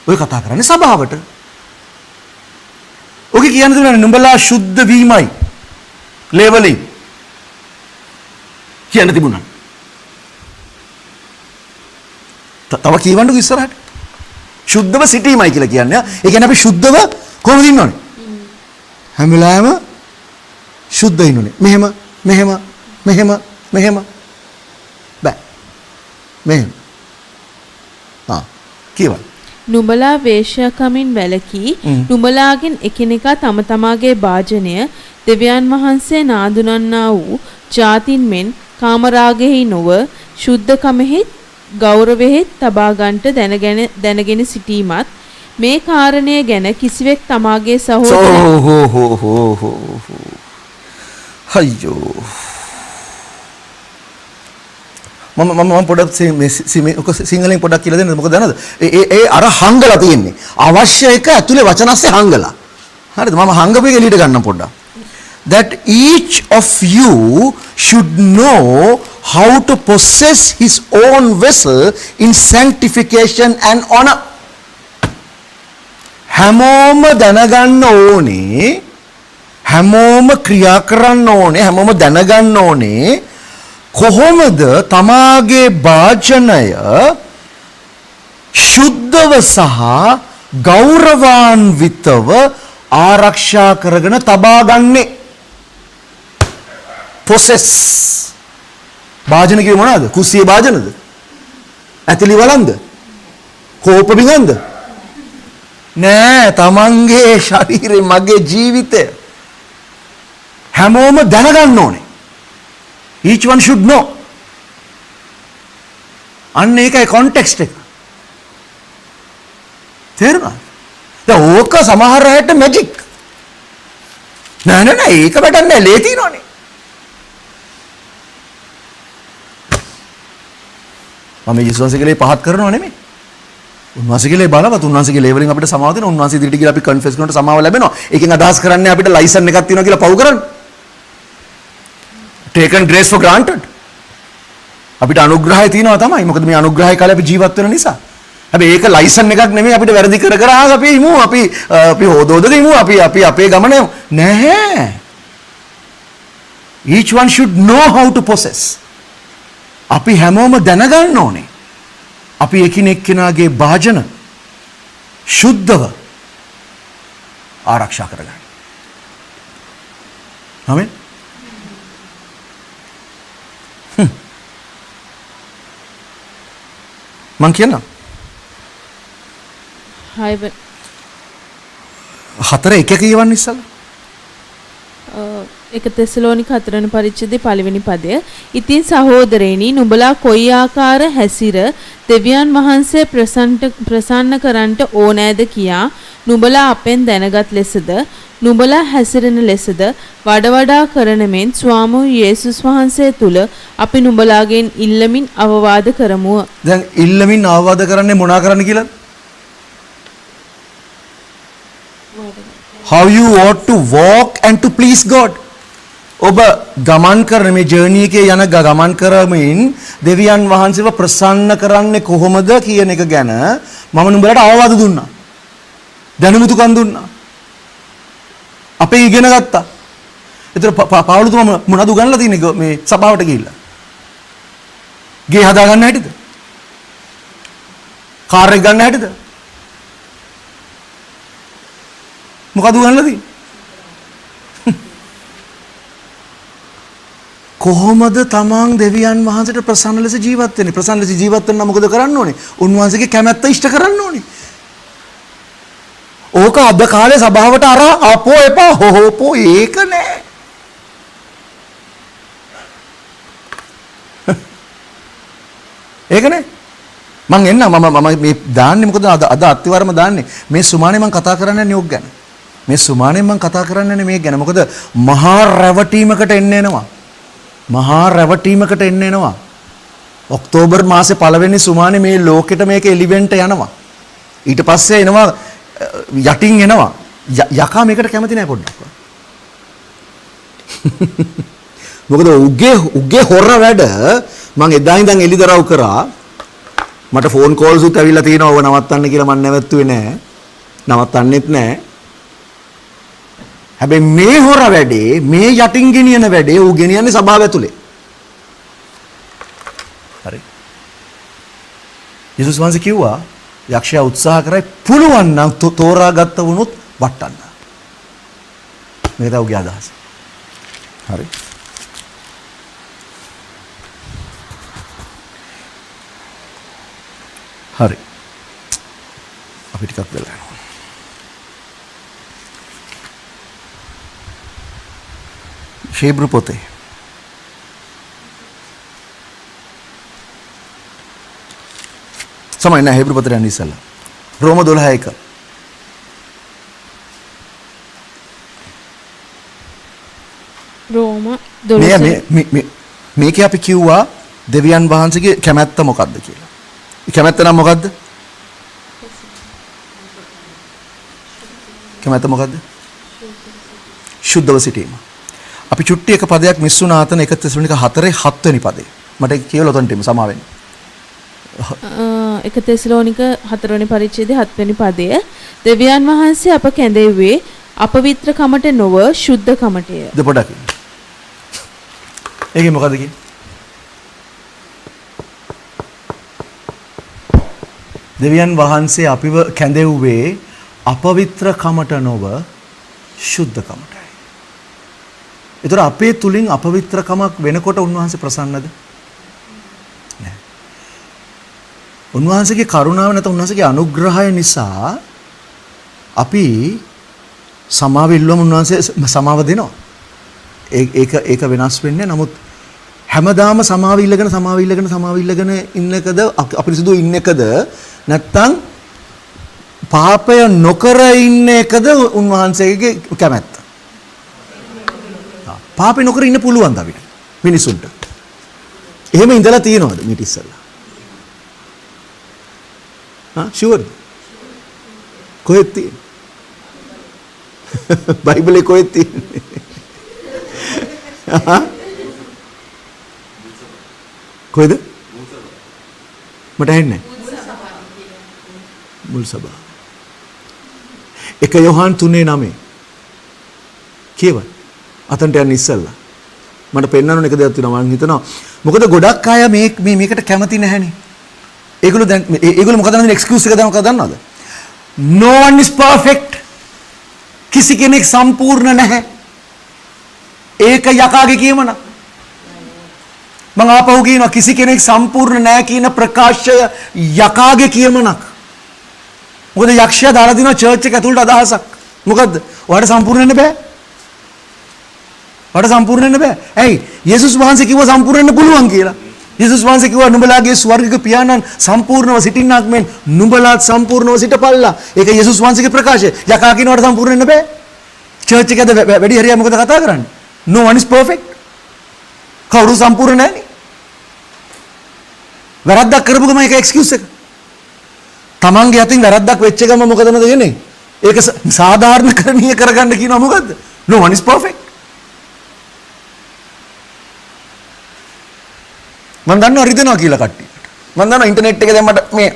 [SPEAKER 1] ඔය කතා කරන්නේ සභාවට. ඔකේ කියන්න දෙන්නේ නුඹලා සුද්ධ වීමයි. ලේවලින් කියන්න තිබුණා. තව කියවන්නකෝ ඉස්සරහට. සුද්ධව සිටීමයි කියලා කියන්නේ. ඒ කියන්නේ අපි සුද්ධව කොහොමද ඉන්න ඕනේ? හැම වෙලාවෙම සුද්ධ ඉන්න ඕනේ. මෙහෙම බෑ. මෙහෙම. කියවන්න.
[SPEAKER 2] නුඹලා වේශ්‍යාකමින් වැළකී නුඹලාගෙන් එකිනෙකා තම තමාගේ භාජනය දෙවියන් වහන්සේ නාඳුනන්නා වූ ජාතින් මෙන් කාමරාගෙහි නොව ශුද්ධකමෙහි ගෞරවෙහි තබා ගන්නට දැනගෙන සිටීමත් මේ කාරණය ගැන කිසිවෙක් තමාගේ
[SPEAKER 1] අයියෝ මම පොඩක් සිංහලෙන් පොඩක් කියලා දෙන්නද? මොකද දන්නද? ඒ අර හංගලා තියෙන්නේ. අවශ්‍ය එක ඇතුලේ වචනස්සේ හංගලා. හරිද? මම හංගපු එක එළියට ගන්නම් පොඩ්ඩක්. That each of you should know how to possess his own vessel in sanctification and honor. හැමෝම දැනගන්න ඕනේ, හැමෝම ක්‍රියා කරන්න ඕනේ, හැමෝම දැනගන්න ඕනේ කොහොමද තමාගේ භාජනය ශුද්ධව සහ ගෞරවාන්විතව ආරක්ෂා කරගෙන තබා ගන්නේ. process භාජන කියේ මොනවාද? කුස්සියේ භාජනද? ඇතිලි වලන්ද? කෝප බිඳන්ද? නෑ, තමන්ගේ ශරීරේ, මගේ ජීවිතය හැමෝම දැනගන්න ඕනේ. each one should know. අන්න ඒකයි context එක. තේරුණාද? දැන් ඕක සමහර අයට මැජික්. නෑ ඒක වැඩක් නෑ ලේ තියනවනේ. මම යේසුස්ගේ ලේ පහත් කරනව නෙමෙයි. උන්වහන්සේගේ ලේ බලවත් උන්වහන්සේගේ ලේ වලින් අපිට සමාව දෙනවා. උන්වහන්සේ ඉදිරියට ගිහලා අපි කන්ෆෙස් කරනකොට සමාව ලැබෙනවා. ඒකෙන් අදහස් කරන්නේ අපිට ලයිසන් එකක් තියෙනවා කියලා පව් කරන්න. taken grace for granted. අපිට අනුග්‍රහය තියෙනවා තමයි. මොකද මේ අනුග්‍රහය කාලේ අපි ජීවත් වෙන නිසා. හැබැයි ඒක ලයිසන් එකක් නෙමෙයි අපිට වැරදි කර කර අපි ඉමු අපි හොදෝදද ඉමු අපි අපේ ගමන නැහැ. each one should know how to possess. අපි හැමෝම දැනගන්න ඕනේ. අපි එකිනෙකනාගේ භාජන සුද්ධව ආරක්ෂා කරගන්න. ආමෙන්. මං කියනවා 4:1 කියවන්න ඉස්සලා.
[SPEAKER 2] එක තෙසලෝනික 4 වෙනි පරිච්ඡේදයේ පළවෙනි පදය. ඉතින් සහෝදරයනි නුඹලා කොයි ආකාර හැසිර දෙවියන් වහන්සේ ප්‍රසන්න කරන්නට ඕනෑද කියා නුඹලා අපෙන් දැනගත් ලෙසද නුඹලා හැසිරෙන ලෙසද වඩා කරන මෙන් ස්වාමී යේසුස් වහන්සේ තුල අපි නුඹලාගෙන් ඉල්ලමින් අවවාද කරමු.
[SPEAKER 1] දැන් ඉල්ලමින් අවවාද කරන්නේ මොනා කරන්න කියලාද? How you ought to walk and to please God. ඔබ ගමන් කරන මේ ජර්නි එකේ යන ගමන් කරමින් දෙවියන් වහන්සේව ප්‍රසන්න කරන්නේ කොහොමද කියන එක ගැන මම නුඹලට අවවාද දුන්නා. දැනුමුතුකම් දුන්නා. අපේ ඉගෙන ගත්තා. ඒතර පාවුලුතුමා මොනවද උගන්ලා තියෙන්නේ මේ සභාවට ගිහිල්ලා? ගේ හදා ගන්න හැටිද? කාර් එක ගන්න හැටිද? මොකද උගන්ලා තියෙන්නේ? කොහොමද තමන් දෙවියන් වහන්සේට ප්‍රසන්න ලෙස ජීවත් වෙන්නේ? ප්‍රසන්න ලෙස ජීවත් වෙන්න මොකද කරන්න ඕනේ? උන්වහන්සේගේ කැමැත්ත ඉෂ්ට කරන්න ඕනේ. ඕක අද කාලේ සභාවට අර අපෝ එපා හොහොපෝ ඒක නෑ. ඒක නෑ. මං එන්න මම මේ දාන්නේ මොකද අද අත්තිවරම දාන්නේ මේ සුමානේ මං කතා කරන්නේ නියෝග ගැන. මේ සුමානේ මං කතා කරන්නේ මේ ගැන. මොකද මහා රැවටීමකට එන්න එනවා. මහා රැවටීමකට එන්න එනවා. ඔක්තෝබර් මාසේ පළවෙනි සුමානේ මේ ලෝකෙට මේක එලිවෙන්ට යනවා. ඊට පස්සේ එනවා යටින් එනවා. යකා මේකට කැමති නෑ පොඩ්ඩක්. මොකද උගේ හොර වැඩ මං එදා ඉඳන් එලිදරව් කරා. මට ෆෝන් කෝල්ස් උත් ඇවිල්ලා තියෙනවා ඔව නවත්තන්න කියලා මං නැවතුවේ නෑ. නවත්තන්නෙත් නෑ. හැබැයි මේ හොර වැඩේ මේ යටින් ගෙනියන වැඩේ ඌ ගෙනියන්නේ සභාව ඇතුලේ. හරි. යේසුස් වහන්සේ කිව්වා යක්ෂයා උත්සාහ කරයි පුළුවන් නම් තෝරාගත්ත වුණොත් වටන්න. මේක තමයි ඌගේ අදහස. හරි. හරි. අපි ටිකක් වෙලා යනවා. ශේබ්‍රු පොතේ සමයි නෑ හෙබ්‍රු පොතේ යන්නේ ඉස්සලා රෝම 12:1
[SPEAKER 2] රෝම 12
[SPEAKER 1] මේකේ අපි කිව්වා දෙවියන් වහන්සේගේ කැමැත්ත මොකද්ද කියලා. ඒ කැමැත්ත නම් මොකද්ද? කැමැත්ත මොකද්ද? සුද්ධව සිටීම. අපි චුට්ටි එක පදයක් මිස් වුණා අතන 1 තෙසලෝනික 4:7 වෙනි පදේ. මට ඒක කියවලා උතන්ටම සමාවෙන්න.
[SPEAKER 2] 1 තෙසලෝනික 4 වෙනි පරිච්ඡේදයේ 7 වෙනි පදය. දෙවියන් වහන්සේ අප කැඳෙව්වේ අපවිත්‍රකමට නොව සුද්ධකමටය.
[SPEAKER 1] දෙපොඩක්. ඒකේ මොකද කියන්නේ? දෙවියන් වහන්සේ අපිව කැඳෙව්වේ අපවිත්‍රකමට නොව සුද්ධකමට. ඒතර අපේ තුලින් අපවිත්‍රකමක් වෙනකොට උන්වහන්සේ ප්‍රසන්නද? නෑ. උන්වහන්සේගේ කරුණාව නැත්නම් උන්වහන්සේගේ අනුග්‍රහය නිසා අපි සමාව ඉල්ලුවම උන්වහන්සේ සමාව දෙනවා. ඒක වෙනස් වෙන්නේ. නමුත් හැමදාම සමාව ඉල්ලගෙන ඉන්නකද අපිරිසුදු ඉන්න එකද නැත්නම් පාපය නොකර ඉන්න එකද උන්වහන්සේගේ කැමැත්ත? පාපය නොකර ඉන්න පුළුවන්ද අපිට මිනිසුන්ට? එහෙම ඉඳලා තියෙනවද මීට ඉස්සෙල්ලා? ෂුවර්? කොහෙද තියෙන්නේ? බයිබලේ කොහෙද තියෙන්නේ? කොහෙද? මට ඇහෙන්නේ මුල් සභාව. 1 යොහාන් 3:9 කියව. අතන්ට යන්න ඉස්සෙල්ලා මට පෙන්වන්න එක දෙයක් තියෙනවා මම හිතනවා. මොකද ගොඩක් අය මේකට කැමති නැහැනේ. ඒගොල්ලෝ මොකද දන්නේ එක්ස්කියුස් එක දැන් මොකද දන්නවද? No one is perfect. කිසි කෙනෙක් සම්පූර්ණ නැහැ. ඒක යකාගේ කියමන. මම ආපහු කියනවා කිසි කෙනෙක් සම්පූර්ණ නැහැ කියන ප්‍රකාශය යකාගේ කියමනක්. මොකද යක්ෂයා දාලා දිනවා චර්ච් එක ඇතුළට අදහසක්. මොකද්ද? ඔයාලට සම්පූර්ණ වෙන්න බෑ. ඔයාලට සම්පූර්ණ වෙන්න බෑ. ඇයි? යේසුස් වහන්සේ කිව්වා සම්පූර්ණ වෙන්න පුළුවන් කියලා. යේසුස් වහන්සේ කිව්වා නුඹලාගේ ස්වර්ගික පියාණන් සම්පූර්ණව සිටින්නාක් මෙන් නුඹලාත් සම්පූර්ණව සිටපල්ලා. ඒක යේසුස් වහන්සේගේ ප්‍රකාශය. යකා කියනවට සම්පූර්ණ වෙන්න බෑ. චර්ච් එකද වැඩි හරියක් මොකද කතා කරන්නේ? No one is perfect. කවුරු සම්පූර්ණ නැහැ නේ. වැරද්දක් කරපු ගමන් ඒක එක්ස්කියුස් එක. තමන්ගේ අතින් වැරද්දක් වෙච්ච ගමන් මොකද වෙන්නේ? ඒක සාධාරණකරණීය කරගන්න කියනවා මොකද්ද? No one is perfect. මම දන්නවා රිදෙනවා කියලා කට්ටියට. මම දන්නවා ඉන්ටර්නෙට් එකේ දැන් මට මේ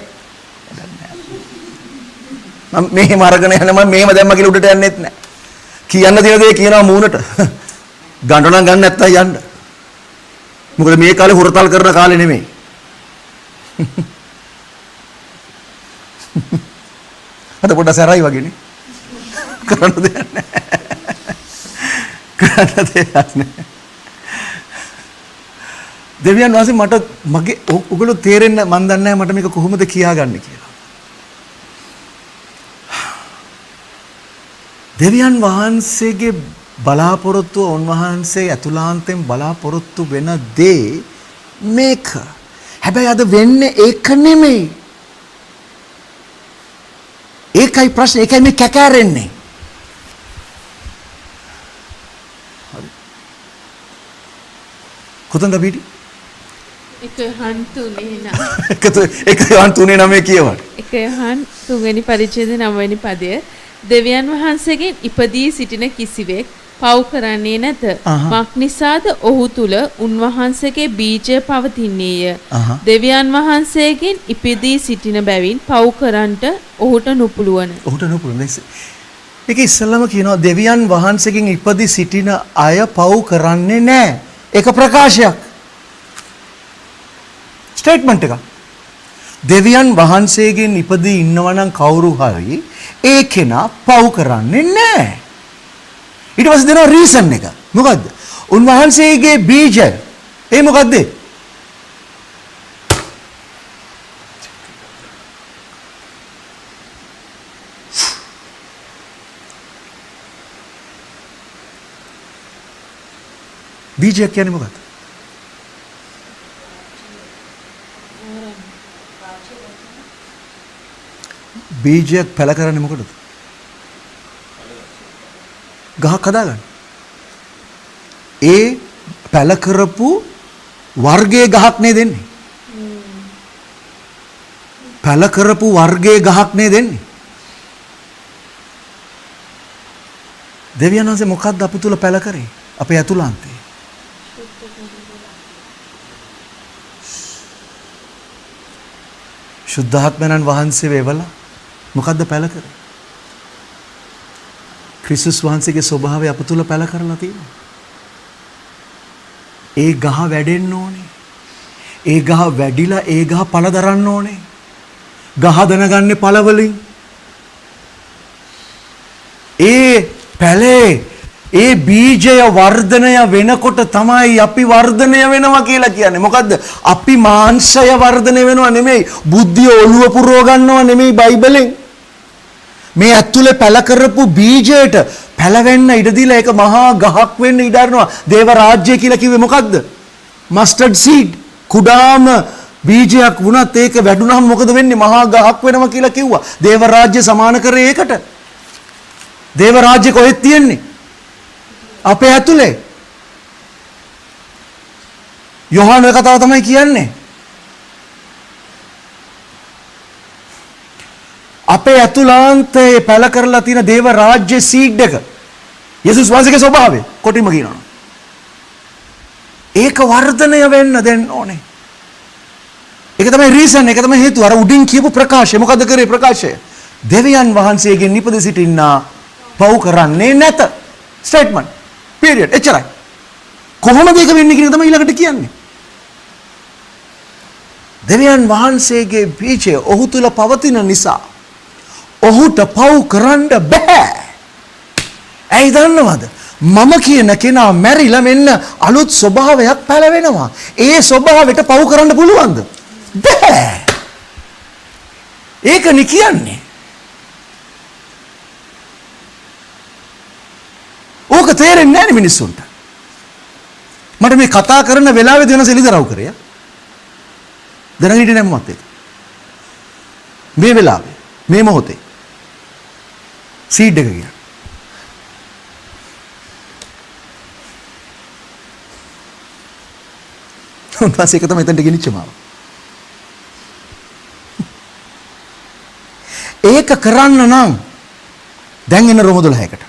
[SPEAKER 1] මම මෙහෙම අරගෙන යන මම මෙහෙම දැම්ම කියලා උඩට යන්නෙත් නැහැ. කියන්න තියෙන දේ කියනවා මූණට. ගන්න නම් ගන්න නැත්තම් යන්න. මොකද මේ කාලේ හොරතල් කරන කාලේ නෙමෙයි. අද පොඩ්ඩක් සැරයි වගේනේ. කරන්න දෙයක් නැහැ. කරන්න දෙයක් නැහැ. දෙවියන් වහන්සේ මට මගේ ඔගොල්ලෝ තේරෙන්න මන් දන්නේ නැහැ මට මේක කොහොමද කියාගන්නේ කියලා. දෙවියන් වහන්සේගේ බලාපොරොත්තුව උන්වහන්සේ ඇතුළාන්තයෙන් බලාපොරොත්තු වෙන දේ මේක. හැබැයි අද වෙන්නේ ඒක නෙමෙයි. ඒකයි ප්‍රශ්නේ. ඒකයි මේ කැකෑරෙන්නේ. හරි. කොතනද බීඩි?
[SPEAKER 2] 1 යොහන් 3:9
[SPEAKER 1] 1 යොහන් 3:9 කියවන්න.
[SPEAKER 2] 1 යොහන් 3 වෙනි පරිච්ඡේදයේ 9 වෙනි පදය දෙවියන් වහන්සේගෙන් ඉපදී සිටින කිසිවෙක් පව් කරන්නේ නැත. මක් නිසාද ඔහු තුල උන්වහන්සේගේ බීජය පවතින්නේය. දෙවියන් වහන්සේගෙන් ඉපදී සිටින බැවින් පව් කරන්නට ඔහුට නොපුළුවන. ඔහුට නොපුළුවන. ඒක ඉස්සෙල්ලාම කියනවා දෙවියන් වහන්සේගෙන් ඉපදී සිටින අය පව් කරන්නේ නැහැ. ඒක ප්‍රකාශයක්. ස්ටේට්මන්ට් එක. දෙවියන් වහන්සේගෙන් ඉපදී ඉන්නවා නම් කවුරු හරි ඒ කෙනා පව් කරන්නේ නැහැ. ඊට පස්සේ දෙනවා රීසන් එක. මොකද්ද? උන්වහන්සේගේ බීජය. ඒ මොකද්ද? බීජය කියන්නේ මොකද්ද? බීජයක් පැල කරන්නේ මොකටද? ගහක් හදාගන්න. ඒ පැල කරපු වර්ගයේ ගහක් නේ දෙන්නේ. පැල කරපු වර්ගයේ ගහක් නේ දෙන්නේ. දෙවියන් වහන්සේ මොකද්ද අප තුල පැල කරේ? අපේ ඇතුළාන්තේ. ශුද්ධාත්මයන් වහන්සේ වේවලා මොකද්ද පැල කරේ? ක්‍රිස්තුස් වහන්සේගේ ස්වභාවය අප තුල පැල කරලා තියෙනවා. ඒ ගහ වැඩෙන්න ඕනේ. ඒ ගහ වැඩිලා ඒ ගහ පළ දරන්න ඕනේ. ගහ දනගන්නේ පළ වලින්. ඒ පැලේ ඒ බීජය වර්ධනය වෙනකොට තමයි අපි වර්ධනය වෙනවා කියලා කියන්නේ. මොකද්ද? අපි මාංශය වර්ධනය වෙනවා නෙමෙයි. බුද්ධිය ඔළුව පුරව ගන්නවා නෙමෙයි බයිබලෙන්. මේ ඇතුලේ පැල කරපු බීජයට පැලවෙන්න ඉඩ දීලා ඒක මහා ගහක් වෙන්න ඉඩ අරනවා. දේව රාජ්‍ය කියලා කිව්වේ මොකද්ද?
[SPEAKER 1] මස්ටඩ් සීඩ් කුඩාම බීජයක් වුණත් ඒක වැඩුණාම මොකද වෙන්නේ? මහා ගහක් වෙනවා කියලා කිව්වා. දේව රාජ්‍ය සමාන කරේ ඒකට. දේව රාජ්‍ය කොහෙද තියෙන්නේ? අපේ ඇතුලේ. යෝහානගේ කතාව තමයි කියන්නේ. අපේ ඇතුළාන්තයේ පැල කරලා තියෙන දේව රාජ්‍ය සීඩ් එක. යේසුස් වහන්සේගේ ස්වභාවය කොටිම කියනවා. ඒක වර්ධනය වෙන්න දෙන්න ඕනේ. ඒක තමයි රීසන්, ඒක තමයි හේතුව. අර උඩින් කියපු ප්‍රකාශය මොකද කරේ ප්‍රකාශය? දෙවියන් වහන්සේගෙන් නිපද සිටින්නා පව් කරන්නේ නැත. ස්ටේට්මන්ට්. පීරියඩ්. එච්චරයි. කොහොමද ඒක වෙන්නේ කියන එක තමයි ඊළඟට කියන්නේ. දෙවියන් වහන්සේගේ බීජය ඔහු තුල පවතින නිසා ඔහුට පව් කරන්න බෑ. ඇයි දන්නවද? මම කියන කෙනා මැරිලා මෙන්න අලුත් ස්වභාවයක් පැලවෙනවා. ඒ ස්වභාවයට පව් කරන්න පුළුවන්ද? බෑ. ඒකනේ කියන්නේ. ඕක තේරෙන්නේ නැහැ මිනිස්සුන්ට. මට මේ කතා කරන වෙලාවෙදී වෙනස එළිදරව් කරේ. දැනගෙන හිටියේ නැහැ මමත් ඒක. මේ වෙලාවේ මේ මොහොතේ සීඩ් එක ගියා. උන්වහන්සේ ඒක තමයි එතනට ගෙනිච්ච මාව. ඒක කරන්න නම් දැන් එන රෝම 12කට.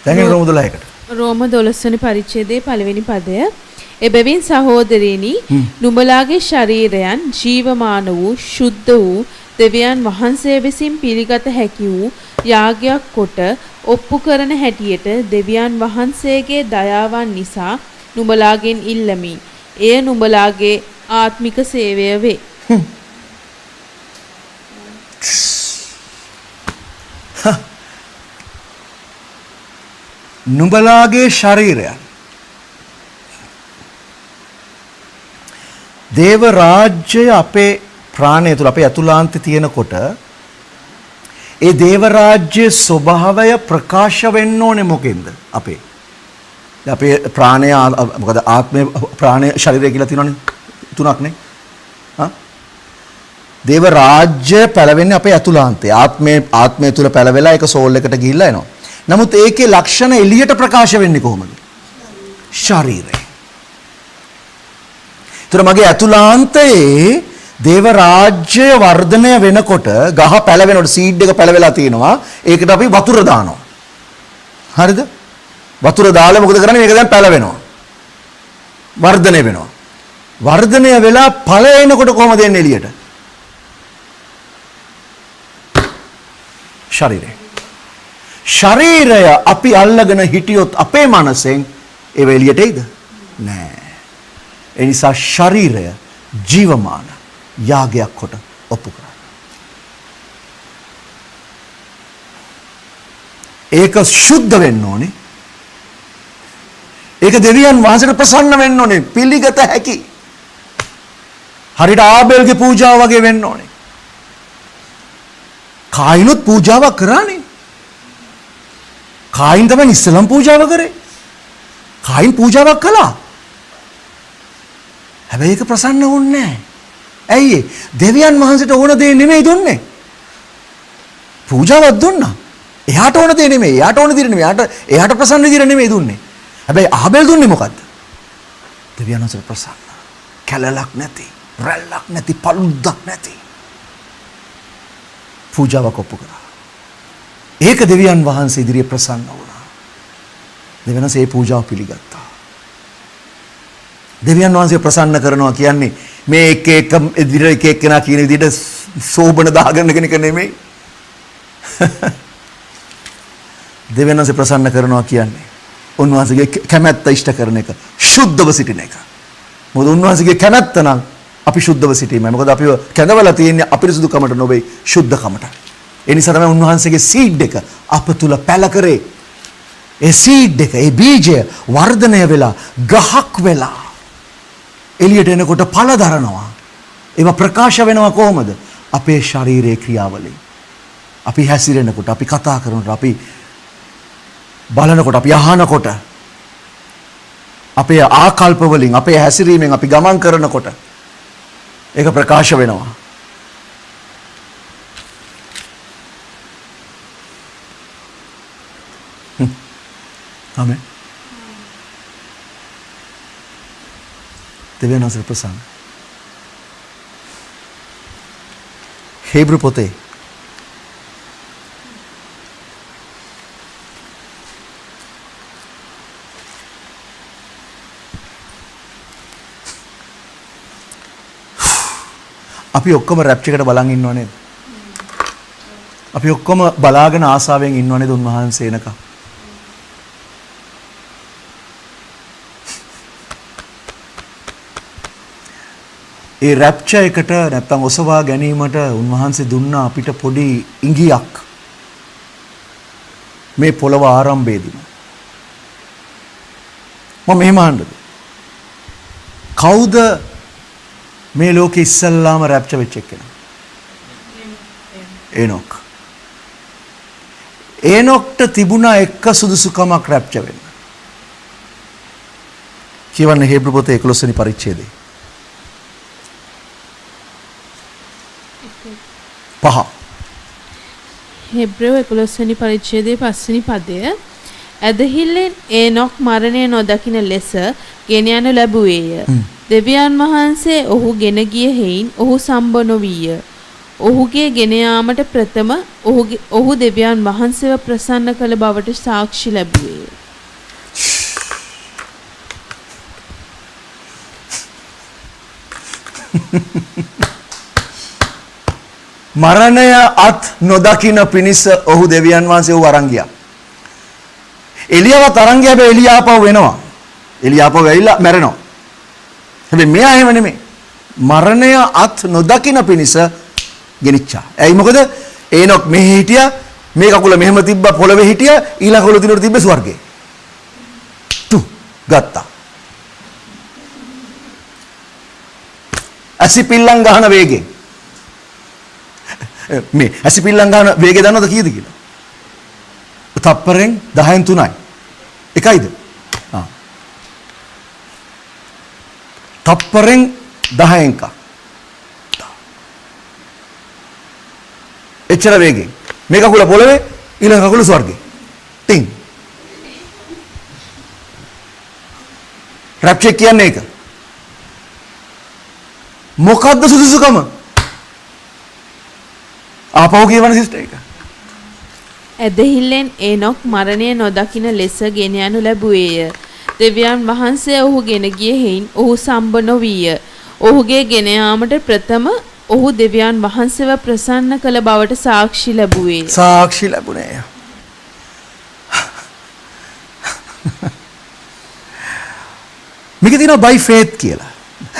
[SPEAKER 1] දැන් එන රෝම 12කට.
[SPEAKER 2] රෝම 12 වෙනි පරිච්ඡේදයේ පළවෙනි පදය. එබැවින් සහෝදරයනි, නුඹලාගේ ශරීරයන් ජීවමාන වූ ශුද්ධ වූ දෙවියන් වහන්සේ විසින් පිළිගත හැකි වූ යාගයක් කොට ඔප්පු කරන හැටියට දෙවියන් වහන්සේගේ දයාවන් නිසා නුඹලාගෙන් ඉල්ලමි. එය නුඹලාගේ ආත්මික සේවය වේ.
[SPEAKER 1] නුඹලාගේ ශරීරයන් දේව රාජ්‍යය අපේ ප්‍රාණය තුළ අපේ ඇතුළාන්තේ තියෙනකොට ඒ දේව රාජ්‍යයේ ස්වභාවය ප්‍රකාශ වෙන්න ඕනේ මොකෙන්ද? අපේ ප්‍රාණය මොකද ආත්මය ප්‍රාණය ශරීරය කියලා තියෙනවනේ තුනක් නේ. දේව රාජ්‍ය පැලවෙන්නේ අපේ ඇතුළාන්තේ. ආත්මය තුල පැලවෙලා ඒක සෝල් එකට ගිහිල්ලා එනවා. නමුත් ඒකේ ලක්ෂණ එළියට ප්‍රකාශ වෙන්නේ කොහොමද? ශරීරය. ඒතර මගේ ඇතුළාන්තයේ දේව රාජ්‍ය වර්ධනය වෙනකොට ගහ පැලවෙනකොට සීඩ් එක පැලවෙලා තියෙනවා. ඒකට අපි වතුර දානවා. හරිද? වතුර දාලා මොකද කරන්නේ? මේක දැන් පැලවෙනවා. වර්ධනය වෙනවා. වර්ධනය වෙලා ඵල එනකොට කොහොමද එන්නේ එළියට? ශරීරය. ශරීරය අපි අල්ලගෙන හිටියොත් අපේ මනසෙන් ඒව එළියට එයිද? නෑ. ඒ නිසා ශරීරය ජීවමාන යාගයක් කොට ඔප්පු කරා. ඒක සුද්ධ වෙන්න ඕනේ. ඒක දෙවියන් වහන්සේට ප්‍රසන්න වෙන්න ඕනේ. පිළිගත හැකි. හරියට ආබේල්ගේ පූජාව වගේ වෙන්න ඕනේ. කායිනුත් පූජාවක් කරානේ. කායින් තමයි ඉස්සලම් පූජාව කරේ. කායින් පූජාවක් කළා. හැබැයි ඒක ප්‍රසන්න වුණේ නැහැ. ඇයි ඒ? දෙවියන් වහන්සේට ඕන දේ නෙමෙයි දුන්නේ. පූජාවක් දුන්නා. එයාට ඕන දේ නෙමෙයි. එයාට ඕන දේ නෙමෙයි. එයාට ප්‍රසන්න විදිහට නෙමෙයි දුන්නේ. හැබැයි ආබෙල් දුන්නේ මොකද්ද? දෙවියන් වහන්සේට ප්‍රසන්න. කැලලක් නැති, රැල්ලක් නැති, පළුද්දක් නැති. පූජාවක් ඔප්පු කරා. ඒක දෙවියන් වහන්සේ ඉදිරියේ ප්‍රසන්න වුණා. දෙවියන් වහන්සේ ඒ පූජාව පිළිගත්තා. දෙවියන් වහන්සේ ප්‍රසන්න කරනවා කියන්නේ මේ එක ඉදිරියට එක එක්කෙනා කියන විදිහට සෝබන දාගන්න කෙනෙක් නෙමෙයි. දෙවියන් වහන්සේ ප්‍රසන්න කරනවා කියන්නේ උන්වහන්සේගේ කැමැත්ත ඉෂ්ට කරන එක, සුද්ධව සිටින එක. මොකද උන්වහන්සේගේ කැමැත්ත නම් අපි සුද්ධව සිටීමයි. මොකද අපිව කැඳවලා තියෙන්නේ අපිරිසුදුකමට නොවේ, සුද්ධකමට. ඒ නිසා තමයි උන්වහන්සේගේ සීඩ් එක අප තුල පැල කරේ. ඒ සීඩ් එක, ඒ බීජය වර්ධනය වෙලා ගහක් වෙලා එළියට එනකොට ඵල දරනවා. ඒවා ප්‍රකාශ වෙනවා කොහොමද? අපේ ශරීරයේ ක්‍රියාවලින්. අපි හැසිරෙනකොට, අපි කතා කරනකොට, අපි බලනකොට, අපි අහනකොට අපේ ආකල්ප වලින් අපේ හැසිරීමෙන් අපි ගමන් කරනකොට ඒක ප්‍රකාශ වෙනවා. ආමෙන්. දෙවියන් වහන්සේ ප්‍රසන්න. හේබ්‍රු පොතේ අපි ඔක්කොම රැප්චර් එකට බලන් ඉන්නව නේද? අපි ඔක්කොම බලාගෙන ආසාවෙන් ඉන්නව නේද උන්වහන්සේ එනකම්? ඒ රැප්චර් එකට නැත්තම් ඔසවා ගැනීමට උන්වහන්සේ දුන්නා අපිට පොඩි ඉඟියක්. මේ පොළව ආරම්භයේදීම. මම මෙහෙම අහන්නද? කවුද මේ ලෝකෙ ඉස්සල්ලාම රැප්චර් වෙච්ච එක්කෙනා? ඒනොක්. ඒනොක්ට තිබුණා එක සුදුසුකමක් රැප්චර් වෙන්න. කියවන්නේ හේබ්‍රු පොතේ 11 වෙනි පරිච්ඡේදයේ. 5.
[SPEAKER 2] හෙබ්‍රෙව 11 වෙනි පරිච්ඡේදයේ 5 වෙනි පදය ඇදහිල්ලෙන් ඒනොක් මරණය නොදකින ලෙස ගෙන යනු ලැබුවේය. දෙවියන් වහන්සේ ඔහු ගෙන ගිය හේයින් ඔහු සම්බ නොවිය. ඔහුගේ ගෙන යාමට ප්‍රථම ඔහු දෙවියන් වහන්සේව ප්‍රසන්න කළ බවට සාක්ෂි ලැබුවේය.
[SPEAKER 1] මරණය අත් නොදකින පිණිස ඔහු දෙවියන් වහන්සේ ඔහු අරන් ගියා. එලියාවත් අරන් ගියා. හැබැයි එලියා ආපහු වෙනවා. එලියා ආපහු වෙයිලා මැරෙනවා. හැබැයි මෙයා එහෙම නෙමෙයි. මරණය අත් නොදකින පිණිස ගෙනිච්චා. ඇයි මොකද? ඒනොක් මෙහි හිටියා. මේ කකුල මෙහෙම තිබ්බා පොළවේ හිටියා. ඊළඟ කකුල දිනට තිබ්බේ ස්වර්ගේ. ගත්තා. ඇසිපිල්ලම් ගහන වේගෙන්. මේ ඇසිපිල්ලම් ගහන වේගය දන්නවද කීයද කියලා? තප්පරෙන් 10න් 3යි. එකයිද? තප්පරෙන් 10න් එක. එච්චර වේගෙන්. මේ කකුල පොළවේ ඊළඟ කකුල ස්වර්ගේ. ටින්. රැප්චර් කියන්නේ ඒක. මොකද්ද සුදුසුකම? ආපහු කියවන සිස්ටර් එක.
[SPEAKER 2] ඇදහිල්ලෙන් ඒනොක් මරණය නොදකින ලෙස ගෙන යනු ලැබුවේය. දෙවියන් වහන්සේ ඔහු ගෙන ගිය හේයින් ඔහු සම්බ නොවිය. ඔහුගේ ගෙන යාමට ප්‍රථම ඔහු දෙවියන් වහන්සේව ප්‍රසන්න කළ බවට සාක්ෂි ලැබුවේ.
[SPEAKER 1] සාක්ෂි ලැබුණේ. මේක තියෙනවා by faith කියලා.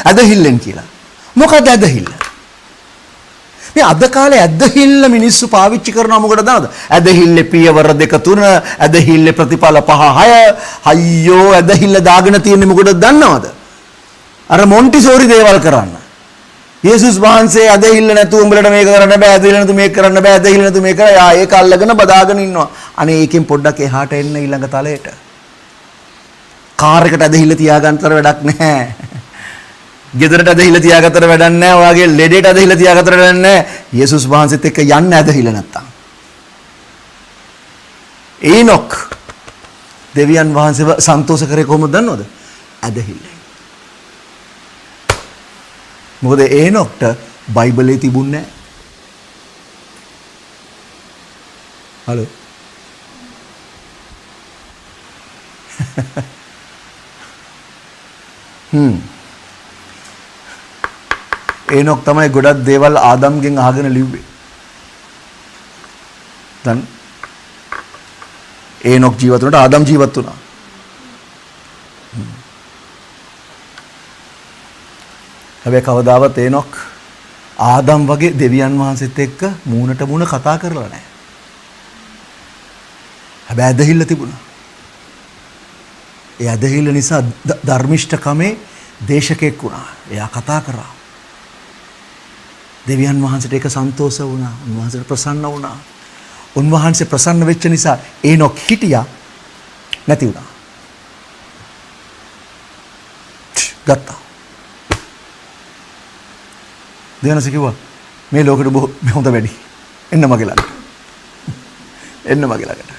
[SPEAKER 1] ඇදහිල්ලෙන් කියලා. මොකක්ද ඇදහිල්ල? මේ අද කාලේ ඇදහිල්ල මිනිස්සු පාවිච්චි කරනවා මොකටද දන්නවද? ඇදහිල්ලේ පියවර 2 3, ඇදහිල්ලේ ප්‍රතිඵල 5 6. අයියෝ ඇදහිල්ල දාගෙන තියෙන්නේ මොකටද දන්නවද? අර මොන්ටිසෝරි දේවල් කරන්න. යේසුස් වහන්සේ ඇදහිල්ල නැතුව උඹලට මේක කරන්න බෑ, ඇදහිල්ල නැතුව මේක කරන්න බෑ, ඇදහිල්ල නැතුව මේක කරා. යා ඒක අල්ලගෙන බදාගෙන ඉන්නවා. අනේ ඒකෙන් පොඩ්ඩක් එහාට එන්න ඊළඟ තලයට. කාර් එකට ඇදහිල්ල තියාගන්නතර වැඩක් නැහැ. ගෙදරට ඇදහිල්ල තියාගත්තට වැඩක් නැහැ. ඔයාගේ ලෙඩේට ඇදහිල්ල තියාගත්තට වැඩක් නැහැ. යේසුස් වහන්සේත් එක්ක යන්න ඇදහිල්ල නැත්තම්. ඒනොක් දෙවියන් වහන්සේව සන්තෝෂ කරේ කොහොමද දන්නවද? ඇදහිල්ල. මොකද ඒනොක්ට බයිබලේ තිබුණේ නැහැ. හලෝ. ඒනොක් තමයි ගොඩක් දේවල් ආදම්ගෙන් අහගෙන ලිව්වේ. දැන් ඒනොක් ජීවත් වුණාට ආදම් ජීවත් වුණා. හැබැයි කවදාවත් ඒනොක් ආදම් වගේ දෙවියන් වහන්සේත් එක්ක මූණට මූණ කතා කරලා නැහැ. හැබැයි ඇදහිල්ල තිබුණා. ඒ ඇදහිල්ල නිසා ධර්මිෂ්ඨකමේ දේශකෙක් වුණා. එයා කතා කරා. දෙවියන් වහන්සේට ඒක සන්තෝෂ වුණා. උන්වහන්සේට ප්‍රසන්න වුණා. උන්වහන්සේ ප්‍රසන්න වෙච්ච නිසා ඒනොක් හිටියා නැති වුණා. ගත්තා. දෙවනසේ කිව්වා මේ ලෝකෙට බොහෝ හොඳ වැඩි. එන්න මගේ ළඟට. එන්න මගේ ළඟට.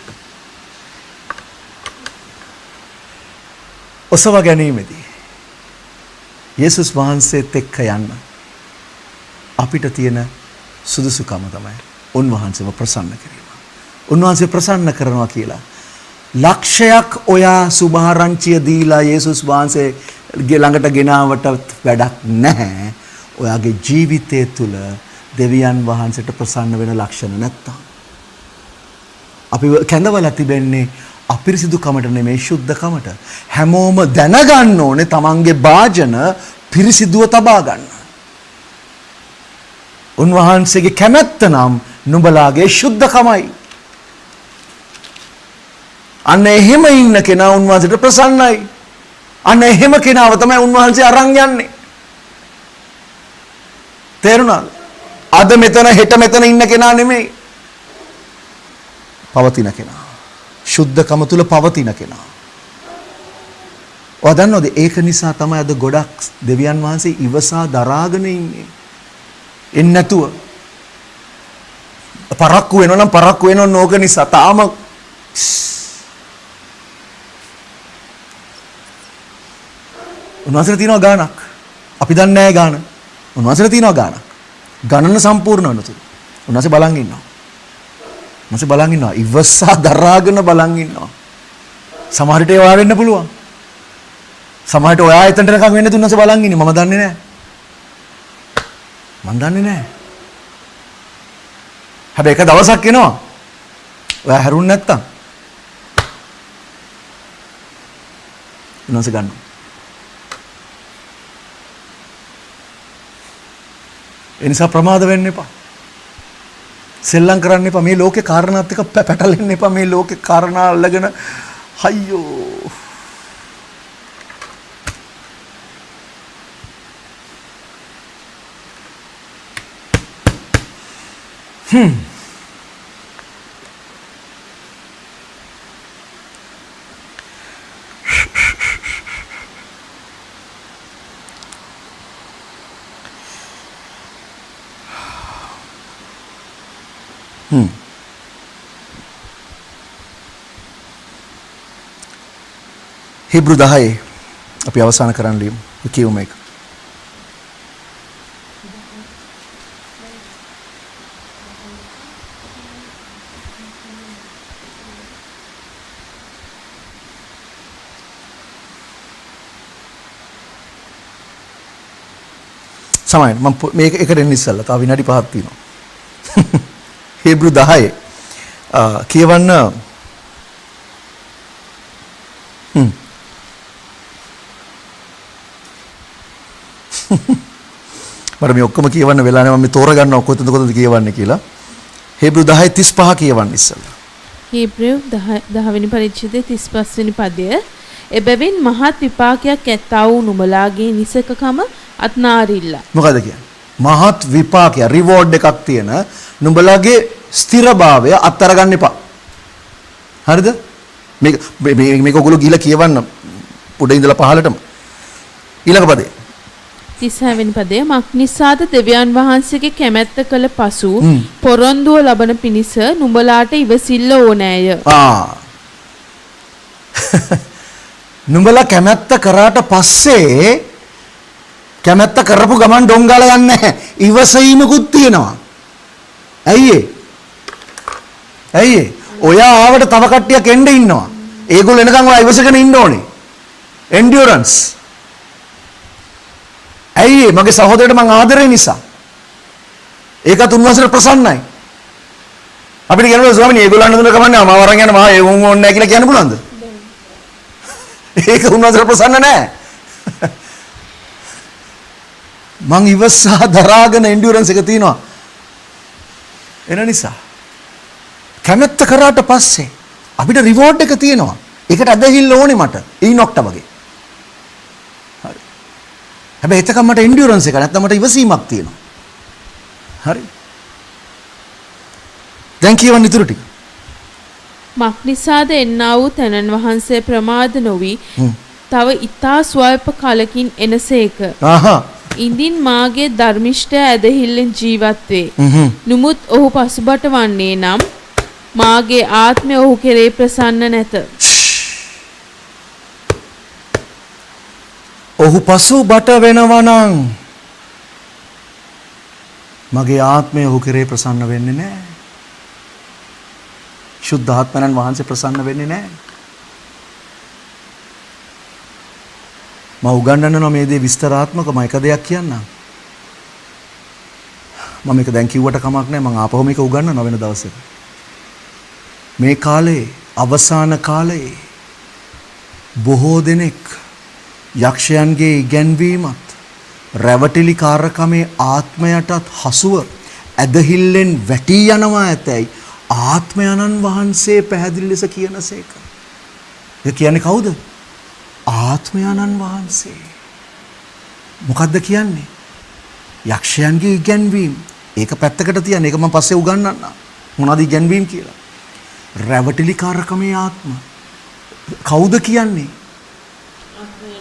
[SPEAKER 1] ඔසවා ගැනීමේදී යේසුස් වහන්සේත් එක්ක යන්න අපිට තියෙන සුදුසුකම තමයි උන්වහන්සේව ප්‍රසන්න කිරීම. උන්වහන්සේ ප්‍රසන්න කරනවා කියලා ලක්ෂයක් ඔයා සුභාරංචිය දීලා යේසුස් වහන්සේගේ ළඟට ගෙනාවට වැඩක් නැහැ. ඔයාගේ ජීවිතය තුළ දෙවියන් වහන්සේට ප්‍රසන්න වෙන ලක්ෂණ නැත්තම්. අපි කැඳවලා තිබෙන්නේ අපිරිසිදුකමට නෙමෙයි ශුද්ධකමට. හැමෝම දැනගන්න ඕනේ තමන්ගේ භාජන පිරිසිදුව තබා ගන්න. උන්වහන්සේගේ කැමැත්ත නම් නුඹලාගේ ශුද්ධකමයි. අන්න එහෙම ඉන්න කෙනා උන්වහන්සේට ප්‍රසන්නයි. අන්න එහෙම කෙනාව තමයි උන්වහන්සේ අරන් යන්නේ. තේරුණාද? අද මෙතන හෙට මෙතන ඉන්න කෙනා නෙමෙයි. පවතින කෙනා. ශුද්ධකම තුල පවතින කෙනා. ඔයා දන්නවද ඒක නිසා තමයි අද ගොඩක් දෙවියන් වහන්සේ ඉවසා දරාගෙන ඉන්නේ. එන්නේ නැතුව. පරක්කු වෙනවා නම් පරක්කු වෙනව නෝක නිසා තාම උන්වහන්සේට තියෙනවා ගාණක්. අපි දන්නේ නැහැ ගාණ. උන්වහන්සේට තියෙනවා ගාණක්. ගණන සම්පූර්ණ වෙනතුරු. උන්වහන්සේ බලන් ඉන්නවා. උන්වහන්සේ බලන් ඉන්නවා. ඉවසා දරාගෙන බලන් ඉන්නවා. සමහර විට ඒවා වෙන්න පුළුවන්. සමහර විට ඔයා එතනට නිකන් වෙන්නේ උන්වහන්සේ බලන් ඉන්නේ. මම දන්නේ නැහැ. මම දන්නේ නැහැ. හැබැයි එක දවසක් එනවා. ඔයා හැරුන්නේ නැත්තම් උන්වහන්සේ ගන්නවා. ඒ නිසා ප්‍රමාද වෙන්න එපා. සෙල්ලම් කරන්න එපා. මේ ලෝකේ කාරණාත් එක්ක පැටලෙන්න එපා. මේ ලෝකේ කාරණා අල්ලගෙන අයියෝ. හිබ්‍රු 10 අපි අවසන් කරන්න ලියමු. කියමු මේක. සමහරවිට මම මේක එකට එන්න ඉස්සෙල්ලා තව විනාඩි 5ක් තියෙනවා. හිබ්‍රු 10 කියවන්න මට මේ ඔක්කොම කියවන්න වෙලා නැහැ. මම මේ තෝරගන්නවා කොතනද කියවන්නේ කියලා. හිබ්‍රු 10:35 කියවන්න ඉස්සෙල්ලා.
[SPEAKER 2] හිබ්‍රු 10 වෙනි පරිච්ඡේදයේ 35 වෙනි පදය. එබැවින් මහත් විපාකයක් ඇත්තා වූ නුඹලාගේ නිසකකම අත්නාරිල්ලා.
[SPEAKER 1] මොකද කියන්නේ? මහත් විපාකය රිවෝඩ් එකක් තියෙන නුඹලාගේ ස්ථිරභාවය අත්තර ගන්න එපා. හරිද? මේක ඔයගොල්ලෝ ගිහලා කියවන්න උඩ ඉඳලා පහළටම. ඊළඟ පදේ
[SPEAKER 2] 36 වෙනි පදය. මක්නිසාද දෙවියන් වහන්සේගේ කැමැත්ත කළ පසු පොරොන්දුව ලබන පිණිස නුඹලාට ඉවසිල්ල ඕනෑය.
[SPEAKER 1] නුඹලා කැමැත්ත කරාට පස්සේ කැමැත්ත කරපු ගමන් ඩොංගාල යන්නේ නැහැ. ඉවසීමකුත් තියෙනවා. ඇයි ඒ? ඇයි ඒ? ඔයා ආවට තව කට්ටියක් එන්න ඉන්නවා. ඒගොල්ලෝ එනකන් ඔයා ඉවසගෙන ඉන්න ඕනේ. endurance. ඇයි ඒ? මගේ සහෝදරයට මං ආදරේ නිසා. ඒකත් උන්වහන්සේට ප්‍රසන්නයි. අපිට කියනවා ස්වාමීනි ඒගොල්ලන් හඳුන කමන්නේ මාව අරන් යන මහා ඒ උන් ඕනේ නැහැ කියලා කියන්න පුළුවන්ද? ඒක උන්වහන්සේට ප්‍රසන්න නැහැ. මං ඉවසා දරාගෙන endurance එක තියෙනවා. එන නිසා කැමැත්ත කරාට පස්සේ අපිට රිවෝඩ් එක තියෙනවා. ඒකට අදහිල්ල ඕනේ මට. ඊනොක්ට වගේ. හරි. හැබැයි එතකම මට endurance එක නැත්නම් මට ඉවසීමක් තියෙනවා. හරි. දැන් කියවන්න ඉතුරු ටික.
[SPEAKER 2] මක්නිසාද එන්නා වූ තනන් වහන්සේ ප්‍රමාද නොවි තව ඊතා ස්වල්ප කලකින් එනසේක.
[SPEAKER 1] ආහා.
[SPEAKER 2] ඉඳින් මාගේ ධර්මිෂ්ඨ ඇදහිල්ලෙන් ජීවත් වේ. නමුත් ඔහු පසුබට වන්නේ නම් මාගේ ආත්මය ඔහු කෙරේ ප්‍රසන්න නැත.
[SPEAKER 1] ඔහු පසුබට වෙනවා නම් මගේ ආත්මය ඔහු කෙරේ ප්‍රසන්න වෙන්නේ නැහැ. ශුද්ධ ආත්මයන් වහන්සේ ප්‍රසන්න වෙන්නේ නැහැ. මම උගන්වනවා මේ දේ විස්තරාත්මකව එක දෙයක් කියන්නම්. මම මේක දැන් කිව්වට කමක් නැහැ. මම ආපහු මේක උගන්වනවා වෙන දවසක. මේ කාලේ අවසාන කාලේ බොහෝ දෙනෙක් යක්ෂයන්ගේ ඉගැන්වීමත් රැවටිලි කාර්කමේ ආත්මයටත් හසුව ඇදහිල්ලෙන් වැටී යනවා ඇතැයි ආත්මයන්න් වහන්සේ පැහැදිලි ලෙස කියනසේක. ඒ කියන්නේ කවුද? ආත්මයන්න් වහන්සේ. මොකද්ද කියන්නේ? යක්ෂයන්ගේ ඉගැන්වීම. ඒක පැත්තකට තියන්න. ඒක මම පස්සේ උගන්වන්නම්. මොනවද ඉගැන්වීම කියලා? රැවටිලි කාර්කමේ ආත්ම. කවුද කියන්නේ?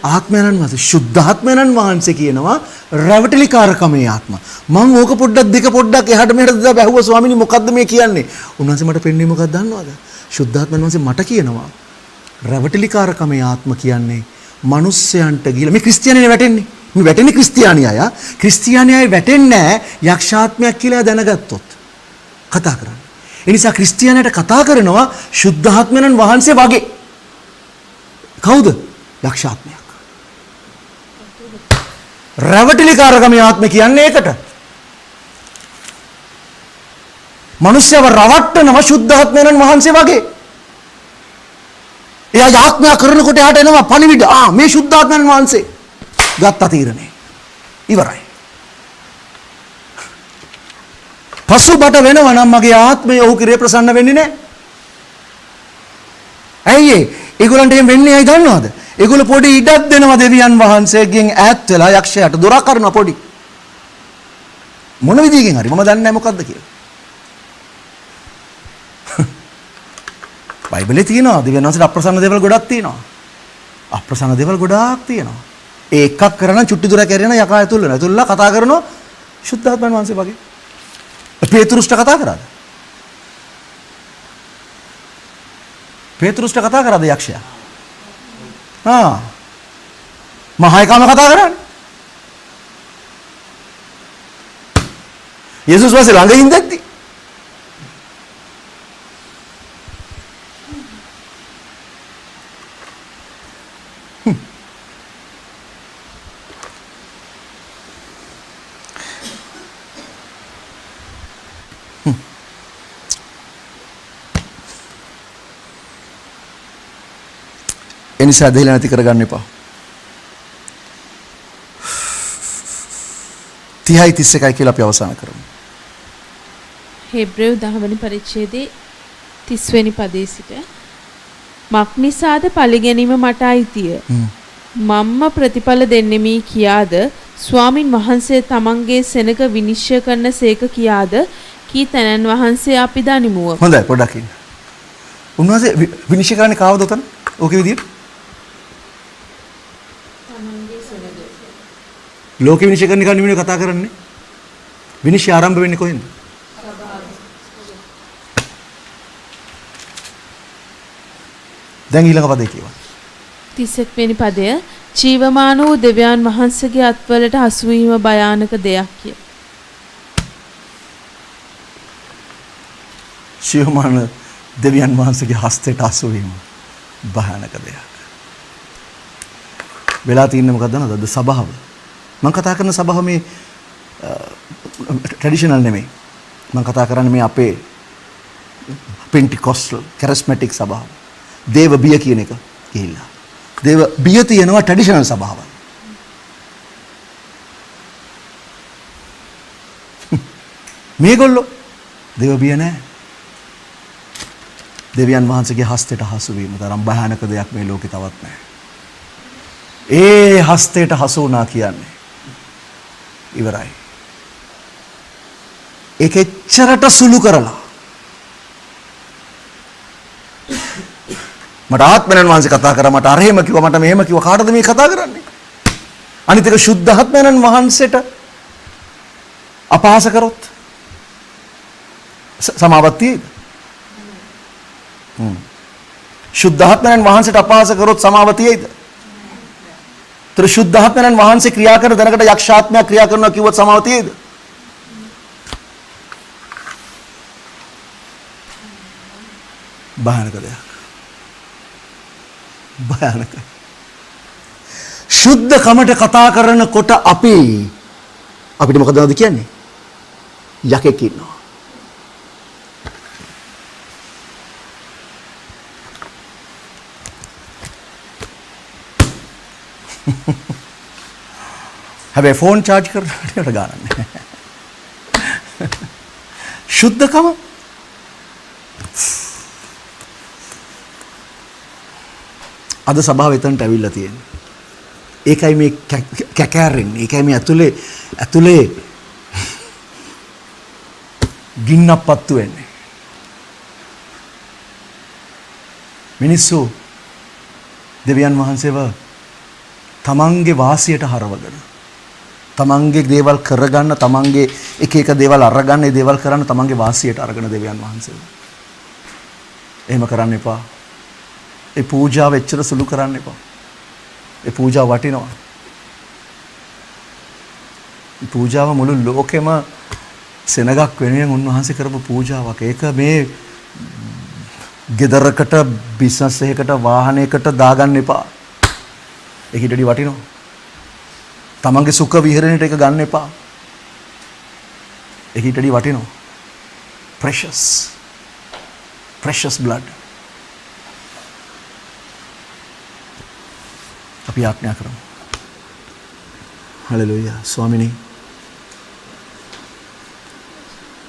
[SPEAKER 1] ආත්මයන්න් වහන්සේ. ශුද්ධාත්මයන්න් වහන්සේ කියනවා රැවටිලි කාර්කමේ ආත්ම. මම ඕක පොඩ්ඩක් දෙක පොඩ්ඩක් එහාට මෙහාට දාලා බැහුවා ස්වාමීනි මොකද්ද මේ කියන්නේ? උන්වහන්සේ මට පෙන්වන්නේ මොකක්ද දන්නවද? ශුද්ධාත්මයන් වහන්සේ මට කියනවා රැවටිලි කාර්කමේ ආත්ම කියන්නේ මිනිස්යන්ට ගිහලා මේ ක්‍රිස්තියානිනේ වැටෙන්නේ. මේ වැටෙන්නේ ක්‍රිස්තියානි අය. ක්‍රිස්තියානි අය වැටෙන්නේ නැහැ යක්ෂාත්මයක් කියලා දැනගත්තොත්. කතා කරන්නේ. ඒ නිසා ක්‍රිස්තියානියට කතා කරනවා ශුද්ධාත්මයන් වහන්සේ වගේ. කවුද? යක්ෂාත්මයක්. රැවටිලි කාර්කමේ ආත්ම කියන්නේ ඒකට. මිනිස්යව රවට්ටනව ශුද්ධාත්මයන් වහන්සේ වගේ. එයා යාත්මා කරනකොට එහාට එනවා පණිවිඩ. මේ ශුද්ධාත්මයන් වහන්සේ ගත්ත තීරණේ. ඉවරයි. පසුබට වෙනවා නම් මගේ ආත්මය ඔහු කිරේ ප්‍රසන්න වෙන්නේ නැහැ. ඇයි ඒ? ඒගොල්ලන්ට එහෙම වෙන්නේ ඇයි දන්නවද? ඒගොල්ලෝ පොඩි ඉඩක් දෙනවා දෙවියන් වහන්සේගෙන් ඈත් වෙලා යක්ෂයාට දොරක් කරනවා පොඩි. මොන විදියකින් හරි මම දන්නේ නැහැ මොකද්ද කියලා. බයිබලේ තියෙනවා දෙවියන් වහන්සේට අප්‍රසන්න දේවල් ගොඩක් තියෙනවා. අප්‍රසන්න දේවල් ගොඩාක් තියෙනවා. ඒ එකක් කරන චුට්ටි දුර කැරෙන යකා ඇතුල් වෙනවා. ඇතුල්ලා කතා කරනවා ශුද්ධාත්මයන් වහන්සේ වගේ. පේතුරුස්ට කතා කරාද? පේතුරුස්ට කතා කරාද යක්ෂයා? මහායිකාම කතා කරන්නේ. යේසුස් වහන්සේ ළඟ ඉඳද්දි එනිසා දෙහිලා නැති කරගන්න එපා. 30යි 31යි කියලා අපි අවසන් කරමු.
[SPEAKER 2] හෙබ්‍රෙව් 10 වෙනි පරිච්ඡේදයේ 30 වෙනි පදයේ සිට මක්නිසාද පරිගැනීම මට අයිතිය. මම්ම ප්‍රතිඵල දෙන්නෙමි කියාද ස්වාමින් වහන්සේ තමන්ගේ සෙනක විනිශ්චය කරන සේක කියාද කී තැනන් වහන්සේ අපි දනිමුව.
[SPEAKER 1] හොඳයි පොඩ්ඩක් ඉන්න. උන්වහන්සේ විනිශ්චය කරන්නේ කාවද උතන? ඕකේ විදියට ලෝක විනිශ්චය කරන එක නෙමෙයි කතා කරන්නේ. විනිශ්චය ආරම්භ වෙන්නේ කොහෙන්ද? දැන් ඊළඟ පදේ කියවන්න.
[SPEAKER 2] 31 වෙනි පදය ජීවමාන වූ දෙවියන් වහන්සේගේ අත්වලට හසු වීම භයානක දෙයක්ය.
[SPEAKER 1] ජීවමාන දෙවියන් වහන්සේගේ හස්තයට හසු වීම භයානක දෙයක්. වෙලා තින්නේ මොකක්ද නේද? සභාව. මම කතා කරන සභාව මේ ට්‍රැඩිෂනල් නෙමෙයි. මම කතා කරන්නේ මේ අපේ පෙන්ටිකොස්ටල් කැරිස්මැටික් සභාව. දේව බිය කියන එක ගිහිල්ලා. දේව බිය තියෙනවා ට්‍රැඩිෂනල් සභාවල්. මේගොල්ලෝ දේව බිය නැහැ. දෙවියන් වහන්සේගේ හස්තයට හසු වීම තරම් භයානක දෙයක් මේ ලෝකේ තවත් නැහැ. ඒ හස්තයට හසු වුණා කියන්නේ ඉවරයි. ඒක එච්චරට සුළු කරලා මට ආත්මයන් වහන්සේ කතා කරා මට අර එහෙම කිව්වා මට මෙහෙම කිව්වා කාටද මේ කතා කරන්නේ? අනිත් එක සුද්ධ ආත්මයන් වහන්සේට අපහාස කරොත් සමාවතියද? සුද්ධ ආත්මයන් වහන්සේට අපහාස කරොත් සමාවතියද? තර සුද්ධ ආත්මයන් වහන්සේ ක්‍රියා කරන දැනකට යක්ෂාත්මයක් ක්‍රියා කරනවා කිව්වොත් සමාවතියද? භයානක දෙයක්. භයානක. සුද්ධ කමට කතා කරනකොට අපිට මොකදද කියන්නේ? යකෙක් ඉන්නවා. හැබැයි ෆෝන් charge කරනකොට ගානක් නැහැ. සුද්ධකම අද සභාව එතනට ඇවිල්ලා තියෙන්නේ. ඒකයි මේ කැකෑරෙන්නේ. ඒකයි මේ ඇතුලේ ගින්නක් පත්තු වෙන්නේ. මිනිස්සු දෙවියන් වහන්සේව තමන්ගේ වාසියට හරවගෙන තමන්ගේ දේවල් කරගන්න තමන්ගේ එක දේවල් අරගන්න ඒ දේවල් කරන්න තමන්ගේ වාසියට අරගෙන දෙවියන් වහන්සේව. එහෙම කරන්න එපා. ඒ පූජාව එච්චර සුළු කරන්න එපා. ඒ පූජාව වටිනවා. පූජාව මුළු ලෝකෙම සෙනගක් වෙනුවෙන් උන්වහන්සේ කරපු පූජාවක්. ඒක මේ ගෙදරකට බිස්නස් එකකට වාහනයකට දාගන්න එපා. ඒක ඊටදී වටිනවා. තමන්ගේ සුඛ විහරණයට ඒක ගන්න එපා. ඒක ඊටදී වටිනවා. precious blood. අපි ආඥා කරමු. හලෙලූයා.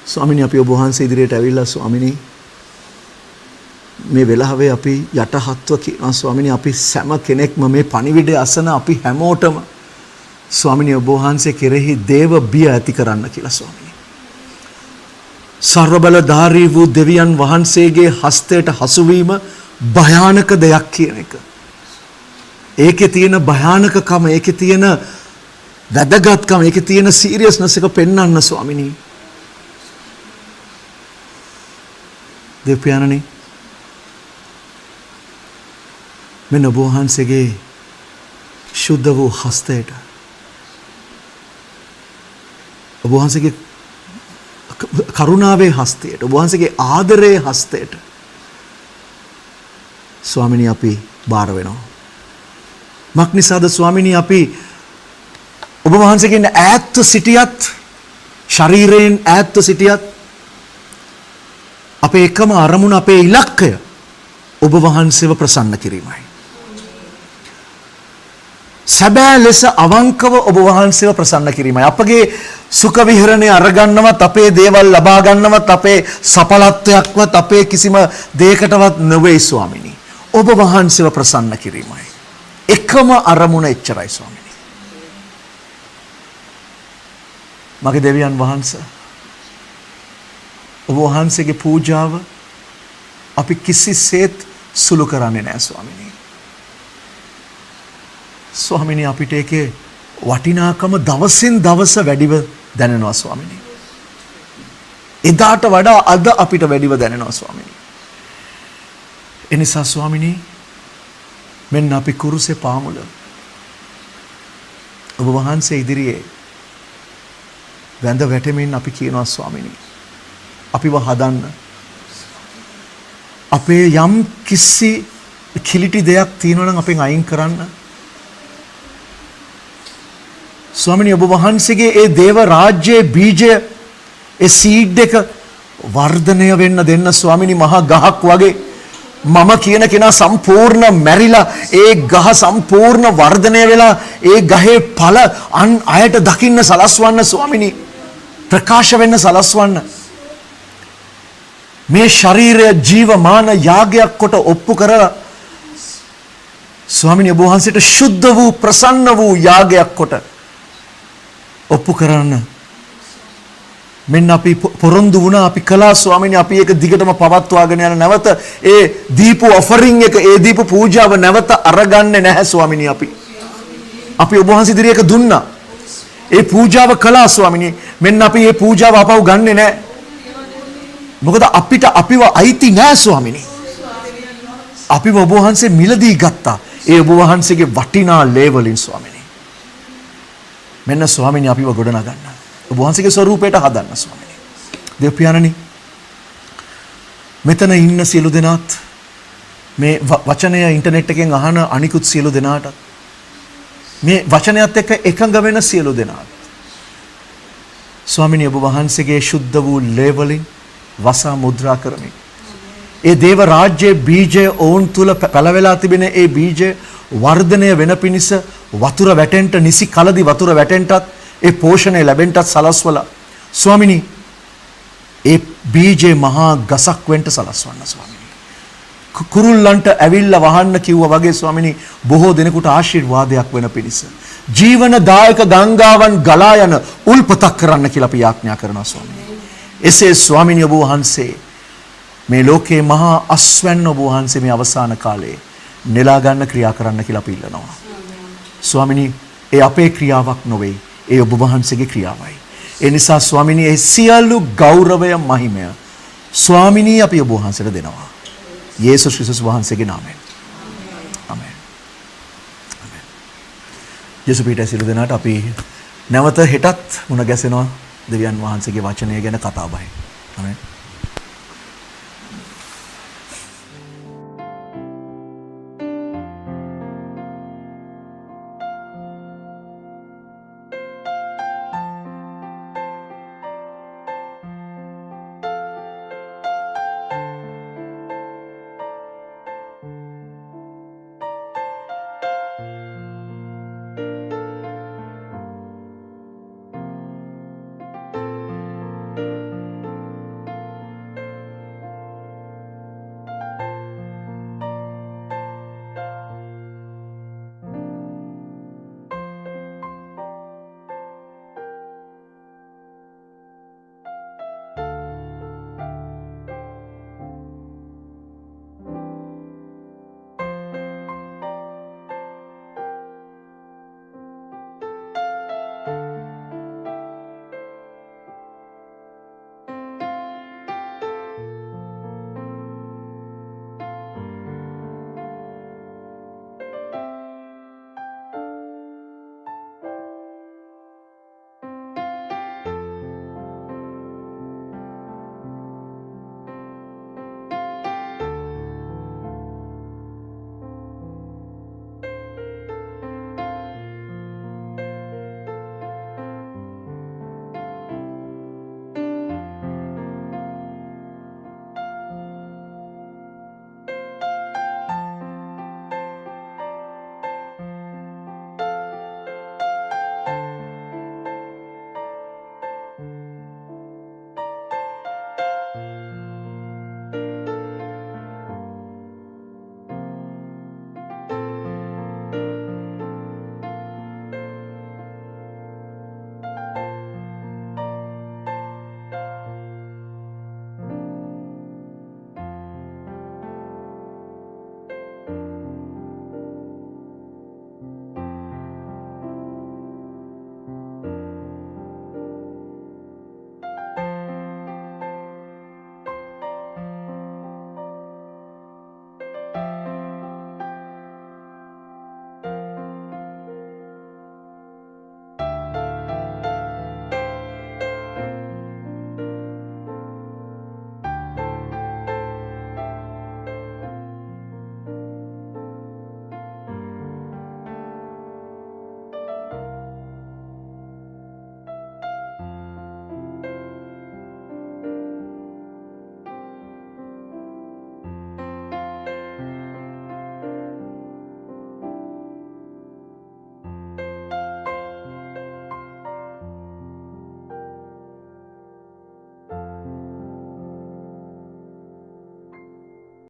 [SPEAKER 1] ස්වාමිනී අපි ඔබ වහන්සේ ඉදිරියට ඇවිල්ලා ස්වාමිනී මේ වෙලාවේ අපි යටහත්ව කියනවා ස්වාමිනී අපි සෑම කෙනෙක්ම මේ පණිවිඩය අසන අපි හැමෝටම ස්වාමිනී ඔබ වහන්සේ කෙරෙහි දේව බිය ඇති කරන්න කියලා ස්වාමිනී. සර්වබලධාරී වූ දෙවියන් වහන්සේගේ හස්තයට හසුවීම භයානක දෙයක් කියන එක. ඒකේ තියෙන භයානකකම ඒකේ තියෙන වැදගත්කම ඒකේ තියෙන සීරියස්නස් එක පෙන්වන්න ස්වාමිනී. දෙවියන්නනි මෙන්න ඔබ වහන්සේගේ ශුද්ධ වූ හස්තයට ඔබ වහන්සේගේ කරුණාවේ හස්තයට ඔබ වහන්සේගේ ආදරයේ හස්තයට ස්වාමිනී අපි බාර වෙනවා. මක් නිසාද ස්වාමිනී අපි ඔබ වහන්සේගෙන් ඈත්ව සිටියත් ශරීරයෙන් ඈත්ව සිටියත් අපේ එකම අරමුණ අපේ ඉලක්කය ඔබ වහන්සේව ප්‍රසන්න කිරීමයි. සැබෑ ලෙස අවංකව ඔබ වහන්සේව ප්‍රසන්න කිරීමයි. අපගේ සුඛ විහරණය අරගන්නවත් අපේ දේවල් ලබා ගන්නවත් අපේ සඵලත්වයක්වත් අපේ කිසිම දෙයකටවත් නෙවෙයි ස්වාමිනී. ඔබ වහන්සේව ප්‍රසන්න කිරීමයි. එකම අරමුණ එච්චරයි ස්වාමිනී. මගේ දෙවියන් වහන්සේ ඔබ වහන්සේගේ පූජාව අපි කිසිසේත් සුළු කරන්නේ නැහැ ස්වාමිනී. ස්වාමිනී අපිට ඒකේ වටිනාකම දවසින් දවස වැඩිව දැනෙනවා ස්වාමිනී. එදාට වඩා අද අපිට වැඩිව දැනෙනවා ස්වාමිනී. එනිසා ස්වාමිනී මෙන්න අපි කුරුසේ පාමුල ඔබ වහන්සේ ඉදිරියේ වැඳ වැටෙමින් අපි කියනවා ස්වාමිනී අපිව හදන්න. අපේ යම් කිසි කිලිටි දෙයක් තියෙනවා නම් අපෙන් අයින් කරන්න. ස්වාමිනී ඔබ වහන්සේගේ ඒ දේව රාජ්‍යයේ බීජය ඒ සීඩ් එක වර්ධනය වෙන්න දෙන්න ස්වාමිනී මහා ගහක් වගේ මම කියන කෙනා සම්පූර්ණ මැරිලා ඒ ගහ සම්පූර්ණ වර්ධනය වෙලා ඒ ගහේ ඵල අන් අයට දකින්න සලස්වන්න ස්වාමිනී ප්‍රකාශ වෙන්න සලස්වන්න. මේ ශරීරය ජීවමාන යාගයක් කොට ඔප්පු කරලා ස්වාමිනී ඔබ වහන්සේට සුද්ධ වූ ප්‍රසන්න වූ යාගයක් කොට ඔප්පු කරන්න මෙන්න අපි පොරොන්දු වුණා අපි කළා ස්වාමීනි අපි ඒක දිගටම පවත්වාගෙන යන නැවත ඒ දීපු ඔෆරින් එක ඒ දීපු පූජාව නැවත අරගන්නේ නැහැ ස්වාමීනි අපි ඔබ වහන්සේ ඉදිරියේ ඒක දුන්නා ඒ පූජාව කළා ස්වාමීනි මෙන්න අපි මේ පූජාව අපව ගන්නෙ නැහැ මොකද අපිට අපිව අයිති නැහැ ස්වාමීනි අපිව ඔබ වහන්සේ මිලදී ගත්තා ඒ ඔබ වහන්සේගේ වටිනා ලේවලින් ස්වාමීනි මෙන්න ස්වාමීනි අපිව ගොඩනගන්න ඔබ වහන්සේගේ ස්වරූපයට හදන්න ස්වාමීනි. දේව පියාණනි මෙතන ඉන්න සියලු දෙනාත් මේ වචනය ඉන්ටර්නෙට් එකෙන් අහන අනිකුත් සියලු දෙනාට මේ වචනයත් එක්ක එකඟ වෙන සියලු දෙනාට ස්වාමීනි ඔබ වහන්සේගේ ශුද්ධ වූ ලේවලින් වසා මුද්‍රා කරමින් ඒ දේව රාජ්‍යයේ බීජය ඔවුන් තුල පැලවෙලා තිබෙන ඒ බීජය වර්ධනය වෙන පිණිස වතුර වැටෙන්න නිසි කලදී වතුර වැටෙන්නත් ඒ පෝෂණය ලැබෙන්නත් සලස්වලා ස්වාමිනී ඒ බීජේ මහා ගසක් වෙන්න සලස්වන්න ස්වාමිනී කුරුල්ලන්ට ඇවිල්ලා වහන්න කිව්වා වගේ ස්වාමිනී බොහෝ දෙනෙකුට ආශිර්වාදයක් වෙන පිණිස ජීවනදායක ගංගාවන් ගලා යන උල්පතක් කරන්න කියලා අපි යාඥා කරනවා ස්වාමිනී එසේ ස්වාමිනී ඔබ වහන්සේ මේ ලෝකේ මහා අස්වැන්න ඔබ වහන්සේ මේ අවසාන කාලේ නෙලා ගන්න ක්‍රියා කරන්න කියලා අපි ඉල්ලනවා ස්වාමිනී ඒ අපේ ක්‍රියාවක් නොවේ ඒ ඔබ වහන්සේගේ ක්‍රියාවයි. ඒ නිසා ස්වාමිනී ඒ සියලු ගෞරවය මහිමය ස්වාමිනී අපි ඔබ වහන්සේට දෙනවා. යේසුස් ක්‍රිස්තුස් වහන්සේගේ නාමයෙන්. ආමෙන්. ආමෙන්. යේසුස් පිටේ සියලු දෙනාට අපි නැවත හෙටත් මුණ ගැසෙනවා දෙවියන් වහන්සේගේ වචනය ගැන කතා බහයි. ආමෙන්.